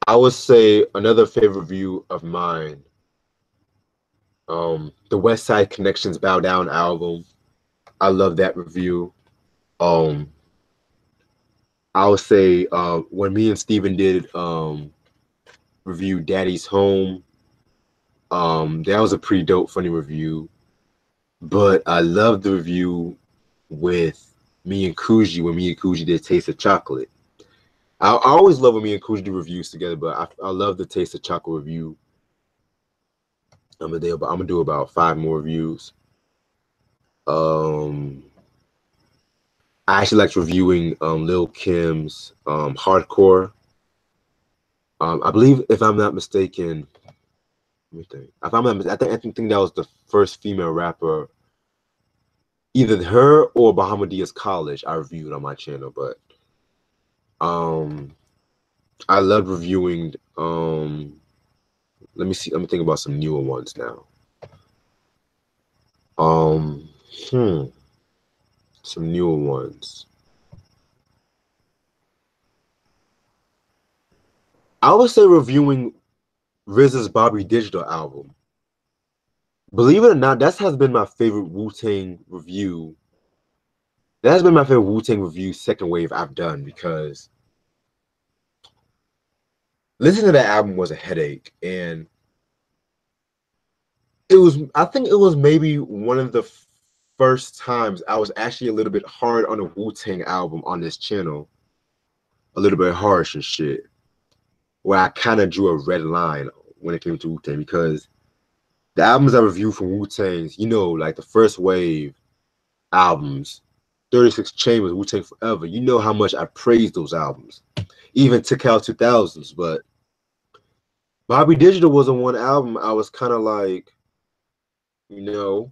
I would say another favorite review of mine, the West Side Connections Bow Down album. I love that review. I would say when me and Steven did review Daddy's Home, that was a pretty dope, funny review. But I love the review with me and Kuji when me and Kuji did Taste of Chocolate. I always love when me and Kuji do reviews together, but I love the Taste of Chocolate review. I'm gonna do about 5 more reviews. I actually liked reviewing Lil Kim's Hardcore. I believe, if I'm not mistaken, let me think. If I'm not, I think that was the first female rapper, either her or Bahamadia College, I reviewed on my channel. But I love reviewing. Let me see. Let me think about some newer ones now. Some newer ones. I would say reviewing RZA's Bobby Digital album. Believe it or not, that has been my favorite Wu-Tang review. That has been my favorite Wu-Tang review second wave I've done, because listening to that album was a headache. And I think it was maybe one of the first times I was actually a little bit hard on a Wu-Tang album on this channel. A little bit harsh and shit. where I kind of drew a red line when it came to Wu-Tang, because the albums I reviewed from Wu-Tang's, you know, like the first wave albums, 36 Chambers, Wu-Tang Forever, you know how much I praised those albums. Even Tical 2000s, but Bobby Digital was on one album. I was kind of like, you know,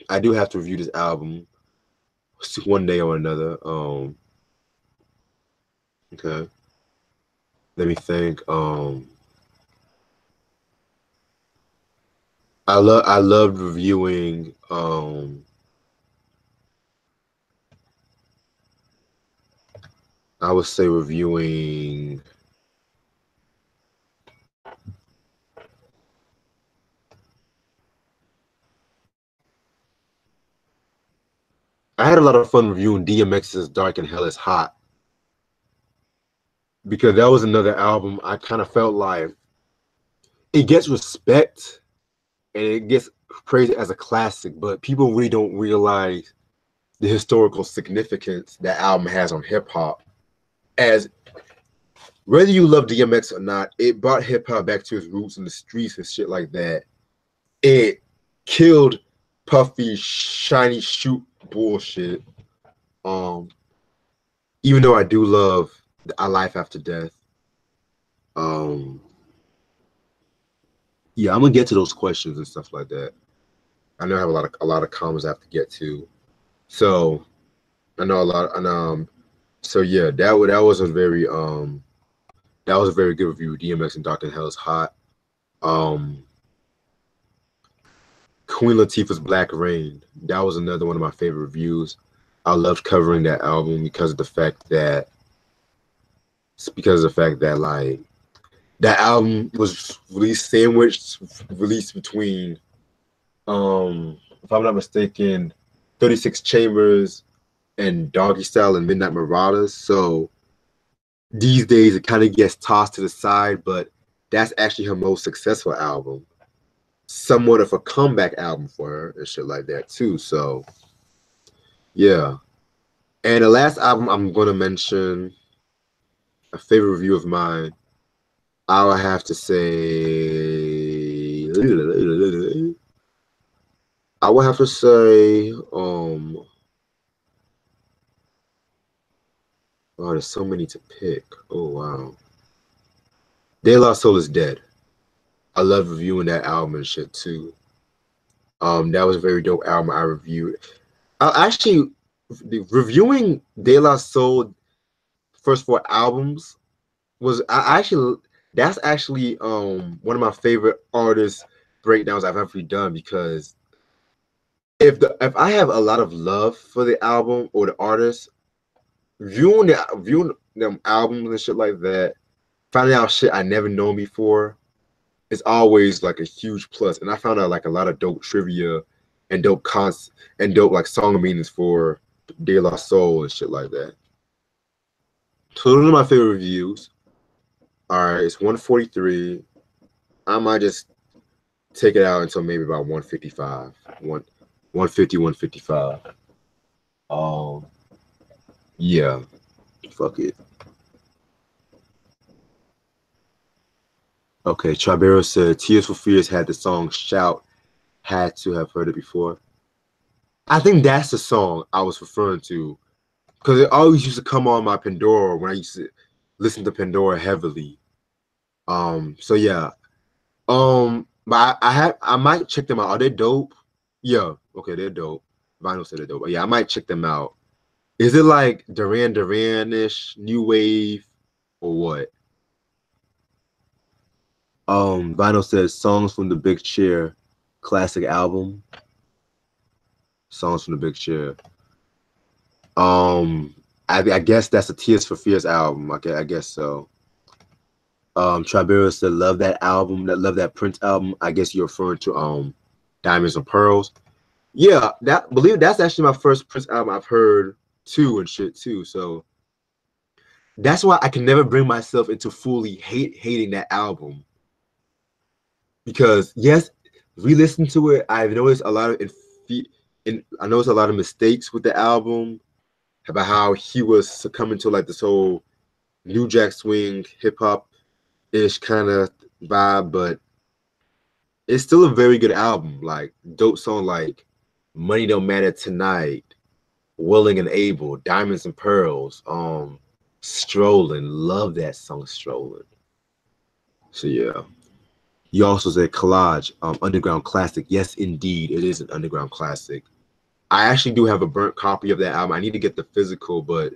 I do have to review this album one day or another. Okay. Let me think. I love reviewing I would say reviewing I had a lot of fun reviewing DMX's Dark and Hell is Hot, because that was another album I kind of felt like it gets respect and it gets praised as a classic, but people really don't realize the historical significance that album has on hip hop. As whether you love DMX or not, it brought hip hop back to its roots in the streets and shit like that. It killed puffy, shiny shoot bullshit. Even though I do love A Life After Death. Yeah, I'm gonna get to those questions and stuff like that. I know I have a lot of comments I have to get to. So I know a lot, and so yeah, that was a very good review. DMX and Dark and Hell is Hot. Queen Latifah's Black Rain. That was another one of my favorite reviews. I loved covering that album because of the fact that like that album was released between if I'm not mistaken 36 Chambers and Doggy Style and Midnight Marauders. So these days it kind of gets tossed to the side, but that's actually her most successful album. Somewhat of a comeback album for her and shit like that too. So yeah. And the last album I'm gonna mention, a favorite review of mine, I would have to say oh, there's so many to pick. Oh wow. De La Soul is Dead. I love reviewing that album and shit too. That was a very dope album I reviewed. I actually reviewing De La Soul first 4 albums was that's actually one of my favorite artist breakdowns I've ever done, because if I have a lot of love for the album or the artist, viewing them albums and shit like that, finding out shit I never known before, is always like a huge plus. And I found out like a lot of dope trivia and dope like song meanings for De La Soul and shit like that. So those are my favorite reviews. All right, it's 143. I might just take it out until maybe about 155, 150, 155. Yeah, fuck it. Okay, Tribero said Tears for Fears had the song Shout, had to have heard it before. I think that's the song I was referring to, because it always used to come on my Pandora when I used to listen to Pandora heavily. So yeah. But I might check them out. Are they dope? Yeah, okay, they're dope. Vinyl said they're dope. But yeah, I might check them out. Is it like Duran Duran-ish, new wave, or what? Vinyl says Songs from the Big Chair, classic album. Songs from the Big Chair. I guess that's a Tears for Fears album. Okay, I guess so. Tribera said love that album, love that Prince album. I guess you're referring to Diamonds and Pearls. Yeah, believe that's actually my first Prince album I've heard too and shit too. So that's why I can never bring myself into fully hating that album. Because yes, re-listen to it, I've noticed a lot of I noticed a lot of mistakes with the album about how he was succumbing to like this whole New Jack Swing hip hop ish kind of vibe, but it's still a very good album. Like dope song like Money Don't Matter Tonight, Willing and Able, Diamonds and Pearls, Strolling. Love that song, Strolling. So yeah. You also said Collage, underground classic. Yes, indeed, it is an underground classic. I actually do have a burnt copy of that album. I need to get the physical, but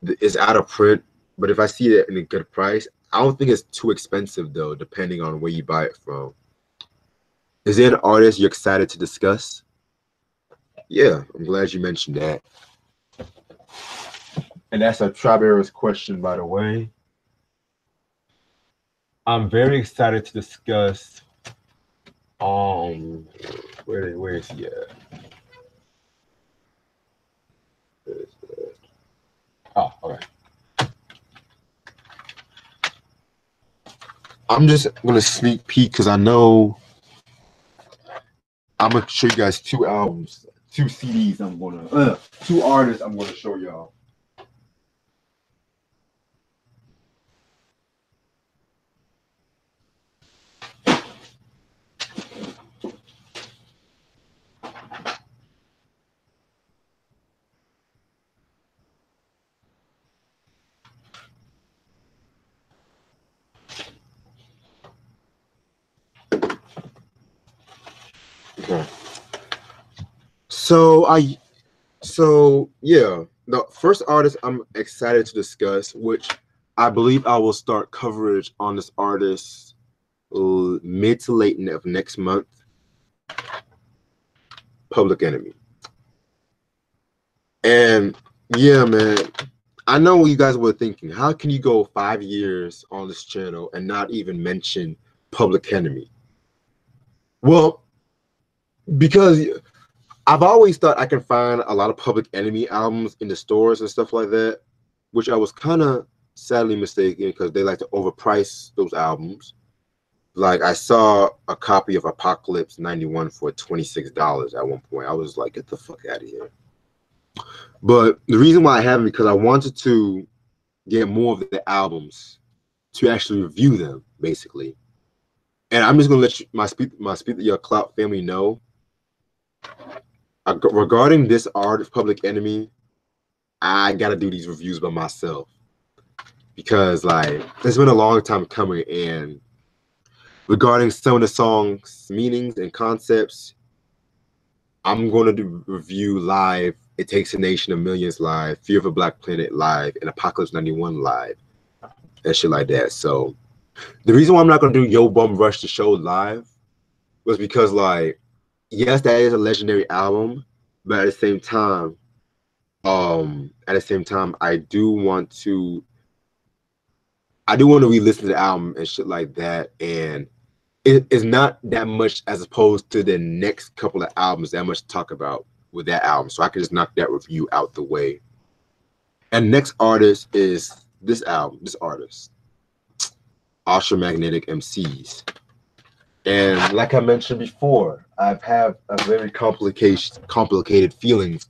it's out of print. But if I see it in a good price, I don't think it's too expensive though, depending on where you buy it from. Is there an artist you're excited to discuss? Yeah, I'm glad you mentioned that. And that's a Traveler's question, by the way. I'm very excited to discuss. Where is he at? Oh, all right. I'm just gonna sneak peek because I know I'm gonna show you guys two albums, two CDs. Two artists. I'm gonna show y'all. Okay. So yeah, the first artist I'm excited to discuss, which I believe I will start coverage on this artist mid to late of next month. Public Enemy. And yeah, man, I know what you guys were thinking. How can you go 5 years on this channel and not even mention Public Enemy? Well, because I've always thought I can find a lot of Public Enemy albums in the stores and stuff like that, which I was kind of sadly mistaken because they like to overprice those albums. Like I saw a copy of Apocalypse 91 for $26 at one point. I was like, get the fuck out of here. But the reason why I haven't, because I wanted to get more of the albums to actually review them, basically. And I'm just gonna let you, my speak your Clout family know. Regarding this artist, Public Enemy, I gotta do these reviews by myself because like it's been a long time coming. And regarding some of the songs' meanings and concepts, I'm gonna do review live. It Takes a Nation of Millions live, Fear of a Black Planet live, and Apocalypse 91 live, and shit like that. So the reason why I'm not gonna do Yo Bum Rush the Show live was because like, yes, that is a legendary album, but at the same time, I do want to re-listen to the album and shit like that. And it is not that much as opposed to the next couple of albums that much to talk about with that album. So I can just knock that review out the way. And next artist is this artist, Ultramagnetic MCs. And like I mentioned before, I've had a very complicated feelings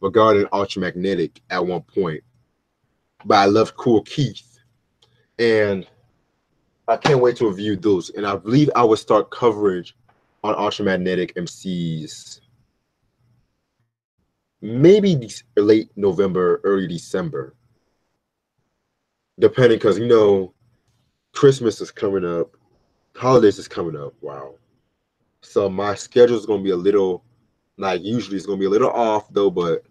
regarding Ultramagnetic at one point. But I loved Kool Keith. And I can't wait to review those. And I believe I will start coverage on Ultramagnetic MCs maybe late November, early December. Depending, because you know, Christmas is coming up, holidays is coming up. Wow. So my schedule is gonna be a little, like usually it's gonna be a little off though, but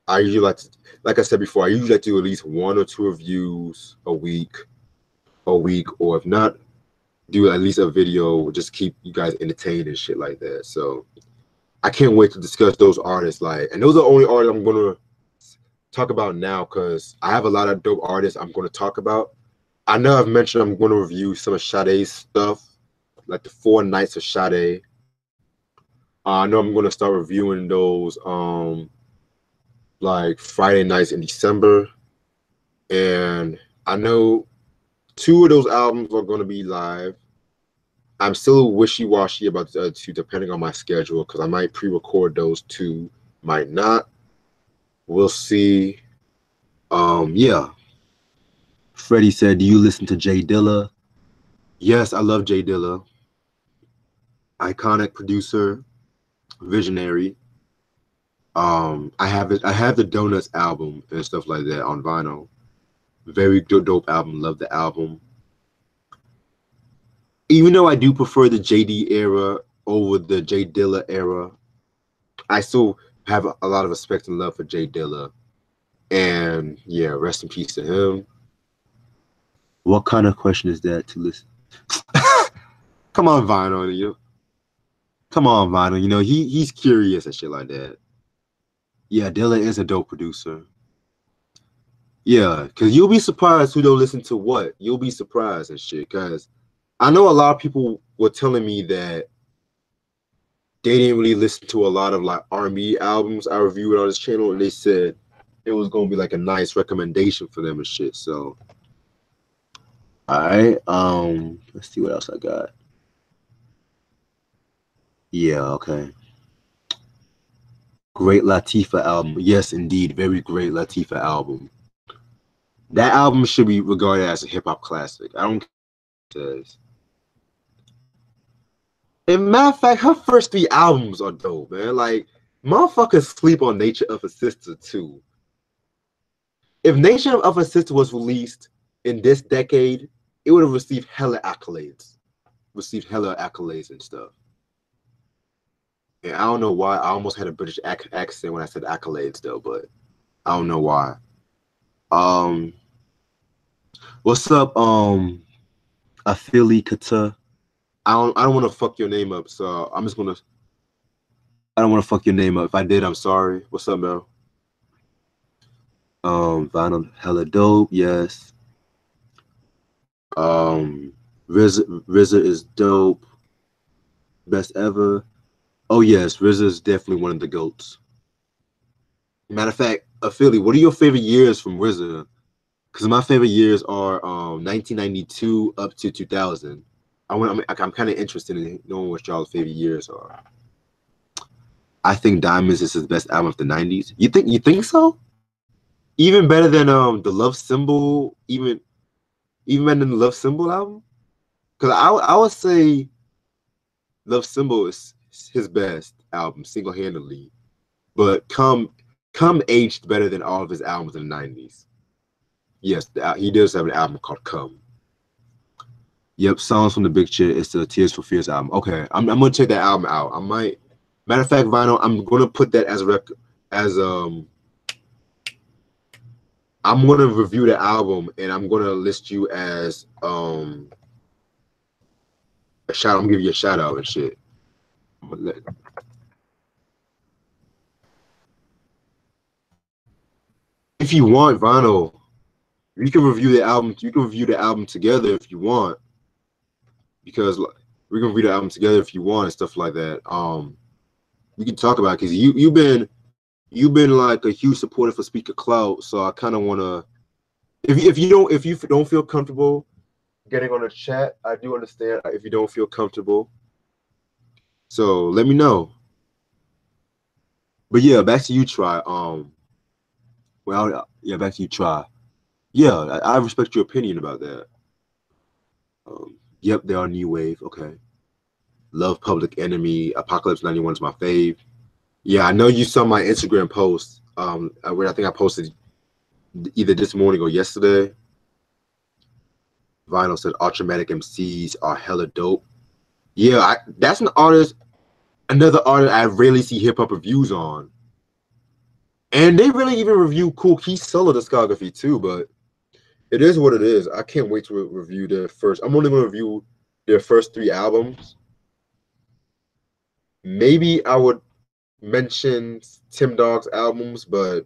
I usually like I said before, I usually like to do at least 1 or 2 reviews a week, or if not, do at least a video, just keep you guys entertained and shit like that. So I can't wait to discuss those artists. Like, and those are the only artists I'm gonna talk about now because I have a lot of dope artists I'm gonna talk about. I know I've mentioned I'm gonna review some of Sade's stuff, like the 4 Nights of Sade. I know I'm gonna start reviewing those like Friday nights in December, and I know 2 of those albums are gonna be live. I'm still wishy-washy about the other 2, depending on my schedule, because I might pre-record those 2, might not. We'll see. Yeah. Freddie said, "Do you listen to Jay Dilla?" Yes, I love Jay Dilla. Iconic producer, visionary. I have the Donuts album and stuff like that on vinyl. Very dope album. Love the album. Even though I do prefer the JD era over the Jay Dilla era, I still have a lot of respect and love for Jay Dilla. And yeah, rest in peace to him. What kind of question is that to listen? Come on, Vinyl, you. Come on, Vinyl. You know he's curious and shit like that. Yeah, Dilla is a dope producer. Yeah, because you'll be surprised who don't listen to what. You'll be surprised and shit. Because I know a lot of people were telling me that they didn't really listen to a lot of like R&B albums I reviewed on this channel, and they said it was gonna be like a nice recommendation for them and shit. So, all right, let's see what else I got. Yeah, okay. Great Latifah album. Yes, indeed, very great Latifah album. That album should be regarded as a hip hop classic. I don't care. And matter of fact, her first 3 albums are dope, man. Like, motherfuckers sleep on Nature of a Sister too. If Nature of a Sister was released in this decade, it would have received hella accolades. Received hella accolades and stuff. And I don't know why. I almost had a British accent when I said accolades though, but I don't know why. What's up, Afili Kata? I don't want to fuck your name up, so I'm just gonna. I don't want to fuck your name up. If I did, I'm sorry. What's up, Mel? Vinyl hella dope, yes. RZA is dope. Best ever. Oh yes, RZA is definitely one of the GOATs. Matter of fact, Philly, what are your favorite years from RZA? Because my favorite years are 1992 up to 2000. I'm kind of interested in knowing what y'all's favorite years are. I think Diamonds is his best album of the 90s. You think so? Even better than the Love Symbol, even better than the Love Symbol album? Because I would say Love Symbol is his best album single-handedly, but Come aged better than all of his albums in the 90s. Yes, he does have an album called Come. Yep, Songs from the Big Shit. It's the Tears for Fears album. Okay, I'm gonna check that album out. I might. Matter of fact, Vinyl, I'm gonna put that as I'm gonna review the album and I'm gonna list you as a shout. I'm gonna give you a shout out and shit. If you want, Vinyl, you can review the album. You can review the album together if you want, because we can review the album together if you want and stuff like that. We can talk about it because you've been like a huge supporter for Speaker Cloud, so I kind of want to. If you don't feel comfortable getting on a chat, I do understand if you don't feel comfortable. So let me know. But yeah, back to you, Try. Well, yeah, back to you, Try. Yeah, I respect your opinion about that. Yep, they are new wave. Okay. Love Public Enemy. Apocalypse 91 is my fave. Yeah, I know you saw my Instagram post. Where I think I posted either this morning or yesterday. Vinyl said Ultramatic MCs are hella dope. Yeah, that's another artist I rarely see hip hop reviews on. And they really even review Kool Keith's solo discography too, but it is what it is. I can't wait to review their first. I'm only going to review their first 3 albums. Maybe I would mention Tim Dog's albums, but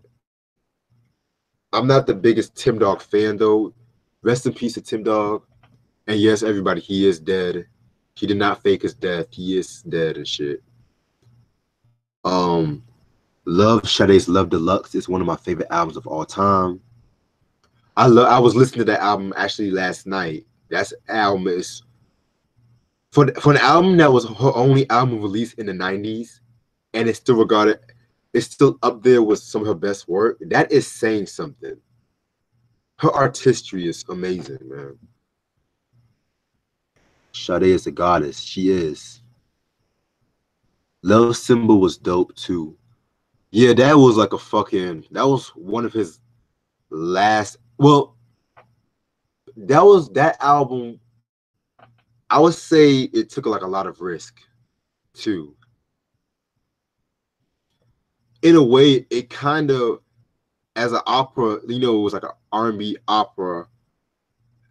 I'm not the biggest Tim Dog fan though. Rest in peace to Tim Dog. And yes, everybody, he is dead. He did not fake his death. He is dead and shit. Love Sade's Love Deluxe is one of my favorite albums of all time. I was listening to that album actually last night. That album is for an album that was her only album released in the 90s, and it's still up there with some of her best work. That is saying something. Her artistry is amazing, man. Sade is a goddess. She is. Love Symbol was dope too. Yeah, that was like a fucking. That was one of his last. Well, that album. I would say it took like a lot of risk too. In a way, it kind of, as an opera, you know, it was like an R&B opera.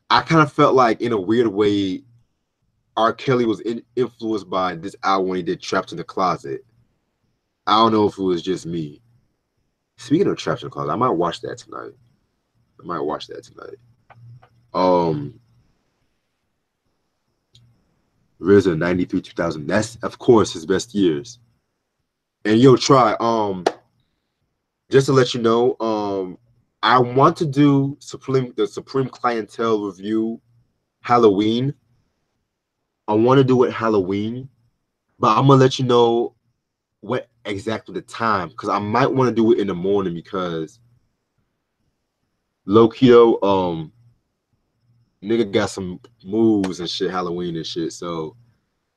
I kind of felt like, in a weird way, R. Kelly was influenced by this album when he did "Trapped in the Closet." I don't know if it was just me. Speaking of "Trapped in the Closet," I might watch that tonight. Um, RZA 93 2000. That's of course his best years. And yo, try just to let you know, I want to do the Supreme Clientele review Halloween. I want to do it Halloween, but I'm gonna let you know what exactly the time, because I might want to do it in the morning, because low key though, nigga got some moves and shit, Halloween and shit. So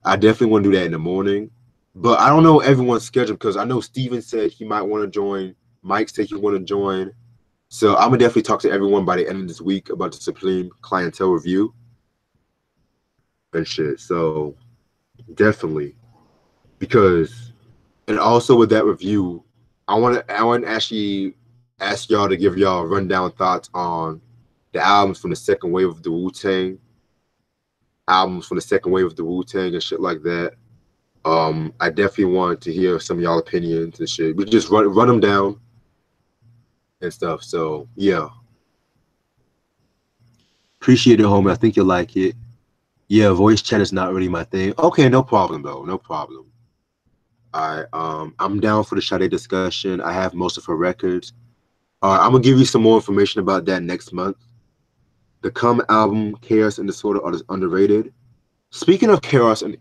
I definitely want to do that in the morning. But I don't know everyone's schedule, because I know Steven said he might want to join. Mike said he want to join. So I'm gonna definitely talk to everyone by the end of this week about the Supreme Clientele review and shit. So definitely, because, and also with that review, I want to actually ask y'all to give y'all rundown thoughts on the albums from the second wave of the Wu-Tang, and shit like that. I definitely want to hear some of y'all opinions and shit. We just run them down and stuff. So yeah, appreciate it, homie. I think you'll like it. Yeah, voice chat is not really my thing. Okay, no problem though. No problem. I'm down for the Sade discussion. I have most of her records. I'm gonna give you some more information about that next month. The Come album, Chaos and Disorder, is underrated. Speaking of chaos and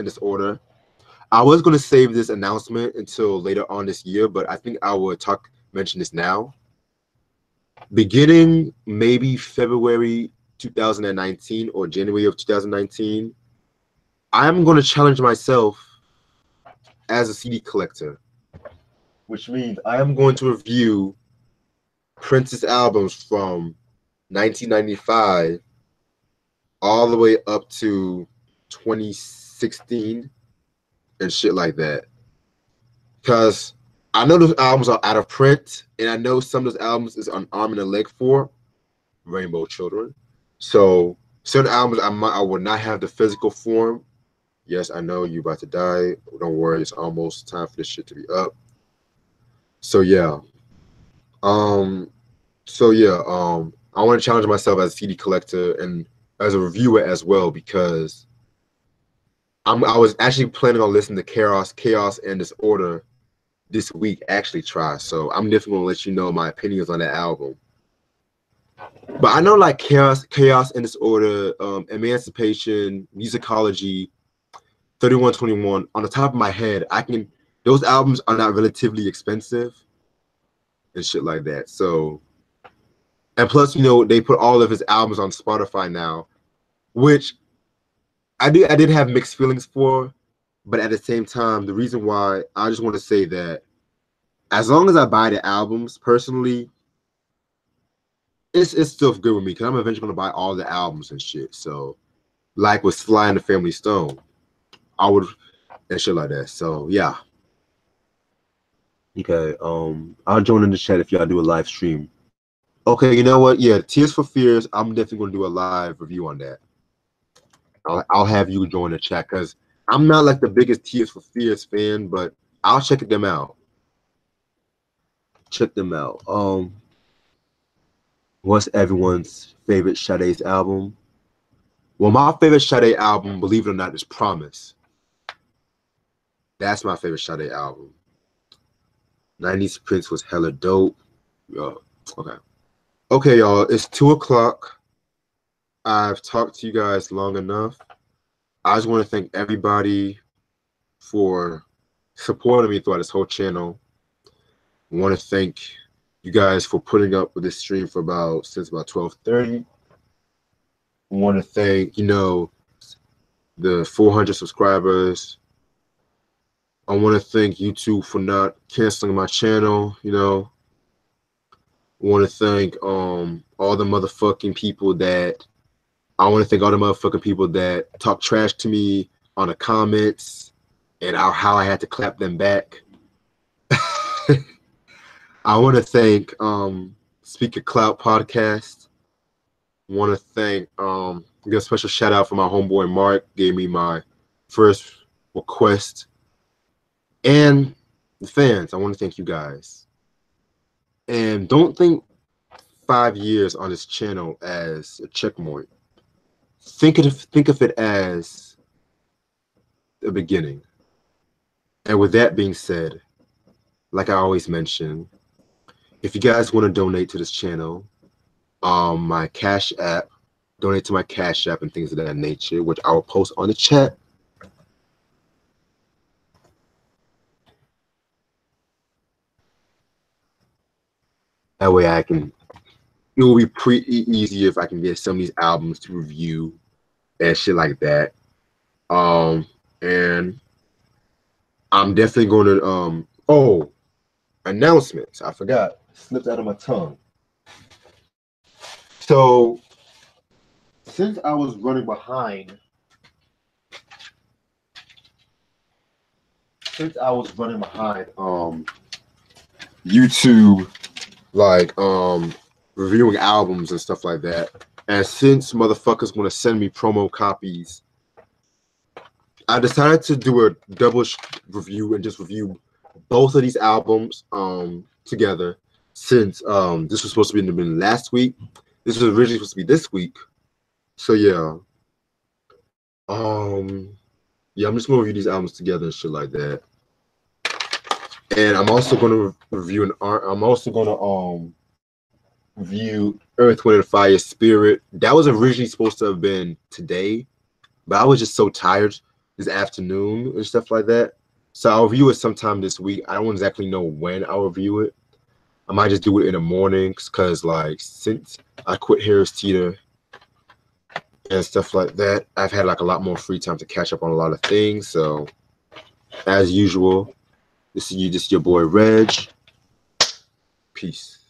disorder, I was gonna save this announcement until later on this year, but I think I will mention this now. Beginning maybe February 2019 or January of 2019, I'm gonna challenge myself as a CD collector, which means I am going to review Prince's albums from 1995 all the way up to 2016 and shit like that. Because I know those albums are out of print, and I know some of those albums is on Arm and a Leg for Rainbow Children. So certain albums I would not have the physical form. Yes, I know you about to die. Don't worry, it's almost time for this shit to be up. So yeah. I want to challenge myself as a CD collector and as a reviewer as well, because I was actually planning on listening to Chaos and Disorder this week, actually try. So I'm definitely gonna let you know my opinions on that album. But I know like Chaos and Disorder, Emancipation, Musicology, 3121, on the top of my head, those albums are not relatively expensive and shit like that. So, and plus, you know, they put all of his albums on Spotify now, which I did have mixed feelings for, but at the same time, the reason why I just want to say that as long as I buy the albums personally, it's still good with me, because I'm eventually gonna buy all the albums and shit. So, like with Sly and the Family Stone, I would, and shit like that. So yeah. Okay, I'll join in the chat if y'all do a live stream. Okay, you know what? Yeah, Tears for Fears, I'm definitely gonna do a live review on that. I'll have you join the chat, because I'm not like the biggest Tears for Fears fan, but I'll check them out. What's everyone's favorite Sade's album? Well, my favorite Sade album, believe it or not, is Promise. That's my favorite Sade album. 90s Prince was hella dope. Okay. Okay, y'all, it's 2:00. I've talked to you guys long enough. I just want to thank everybody for supporting me throughout this whole channel. I want to thank you guys for putting up with this stream for since about 12:30. I want to thank, the 400 subscribers. I want to thank YouTube for not canceling my channel, I want to thank all the motherfucking people that talk trash to me on the comments and how I had to clap them back. I want to thank Speak Your Clout Podcast. I want to thank give a special shout out for my homeboy Mark, gave me my first request. And the fans, I want to thank you guys. And don't think 5 years on this channel as a checkpoint. Think of it as the beginning. And with that being said, like I always mention, if you guys want to donate to this channel, my Cash App, donate to my Cash App and things of that nature, which I will post on the chat. That way it will be pretty easy if I can get some of these albums to review and shit like that. And I'm definitely going to, announcements. I forgot. Slipped out of my tongue. So, since I was running behind, YouTube, like reviewing albums and stuff like that, and since motherfuckers want to send me promo copies, I decided to do a double review and just review both of these albums together. Since this was supposed to be last week, this was originally supposed to be this week. So yeah, I'm just gonna review these albums together and shit like that. And I'm also gonna review review Earth, Wind, and Fire Spirit. That was originally supposed to have been today, but I was just so tired this afternoon and stuff like that. So I'll review it sometime this week. I don't exactly know when I'll review it. I might just do it in the mornings because, like, since I quit Harris Teeter and stuff like that, I've had like a lot more free time to catch up on a lot of things. So, as usual, this is your boy Reg. Peace.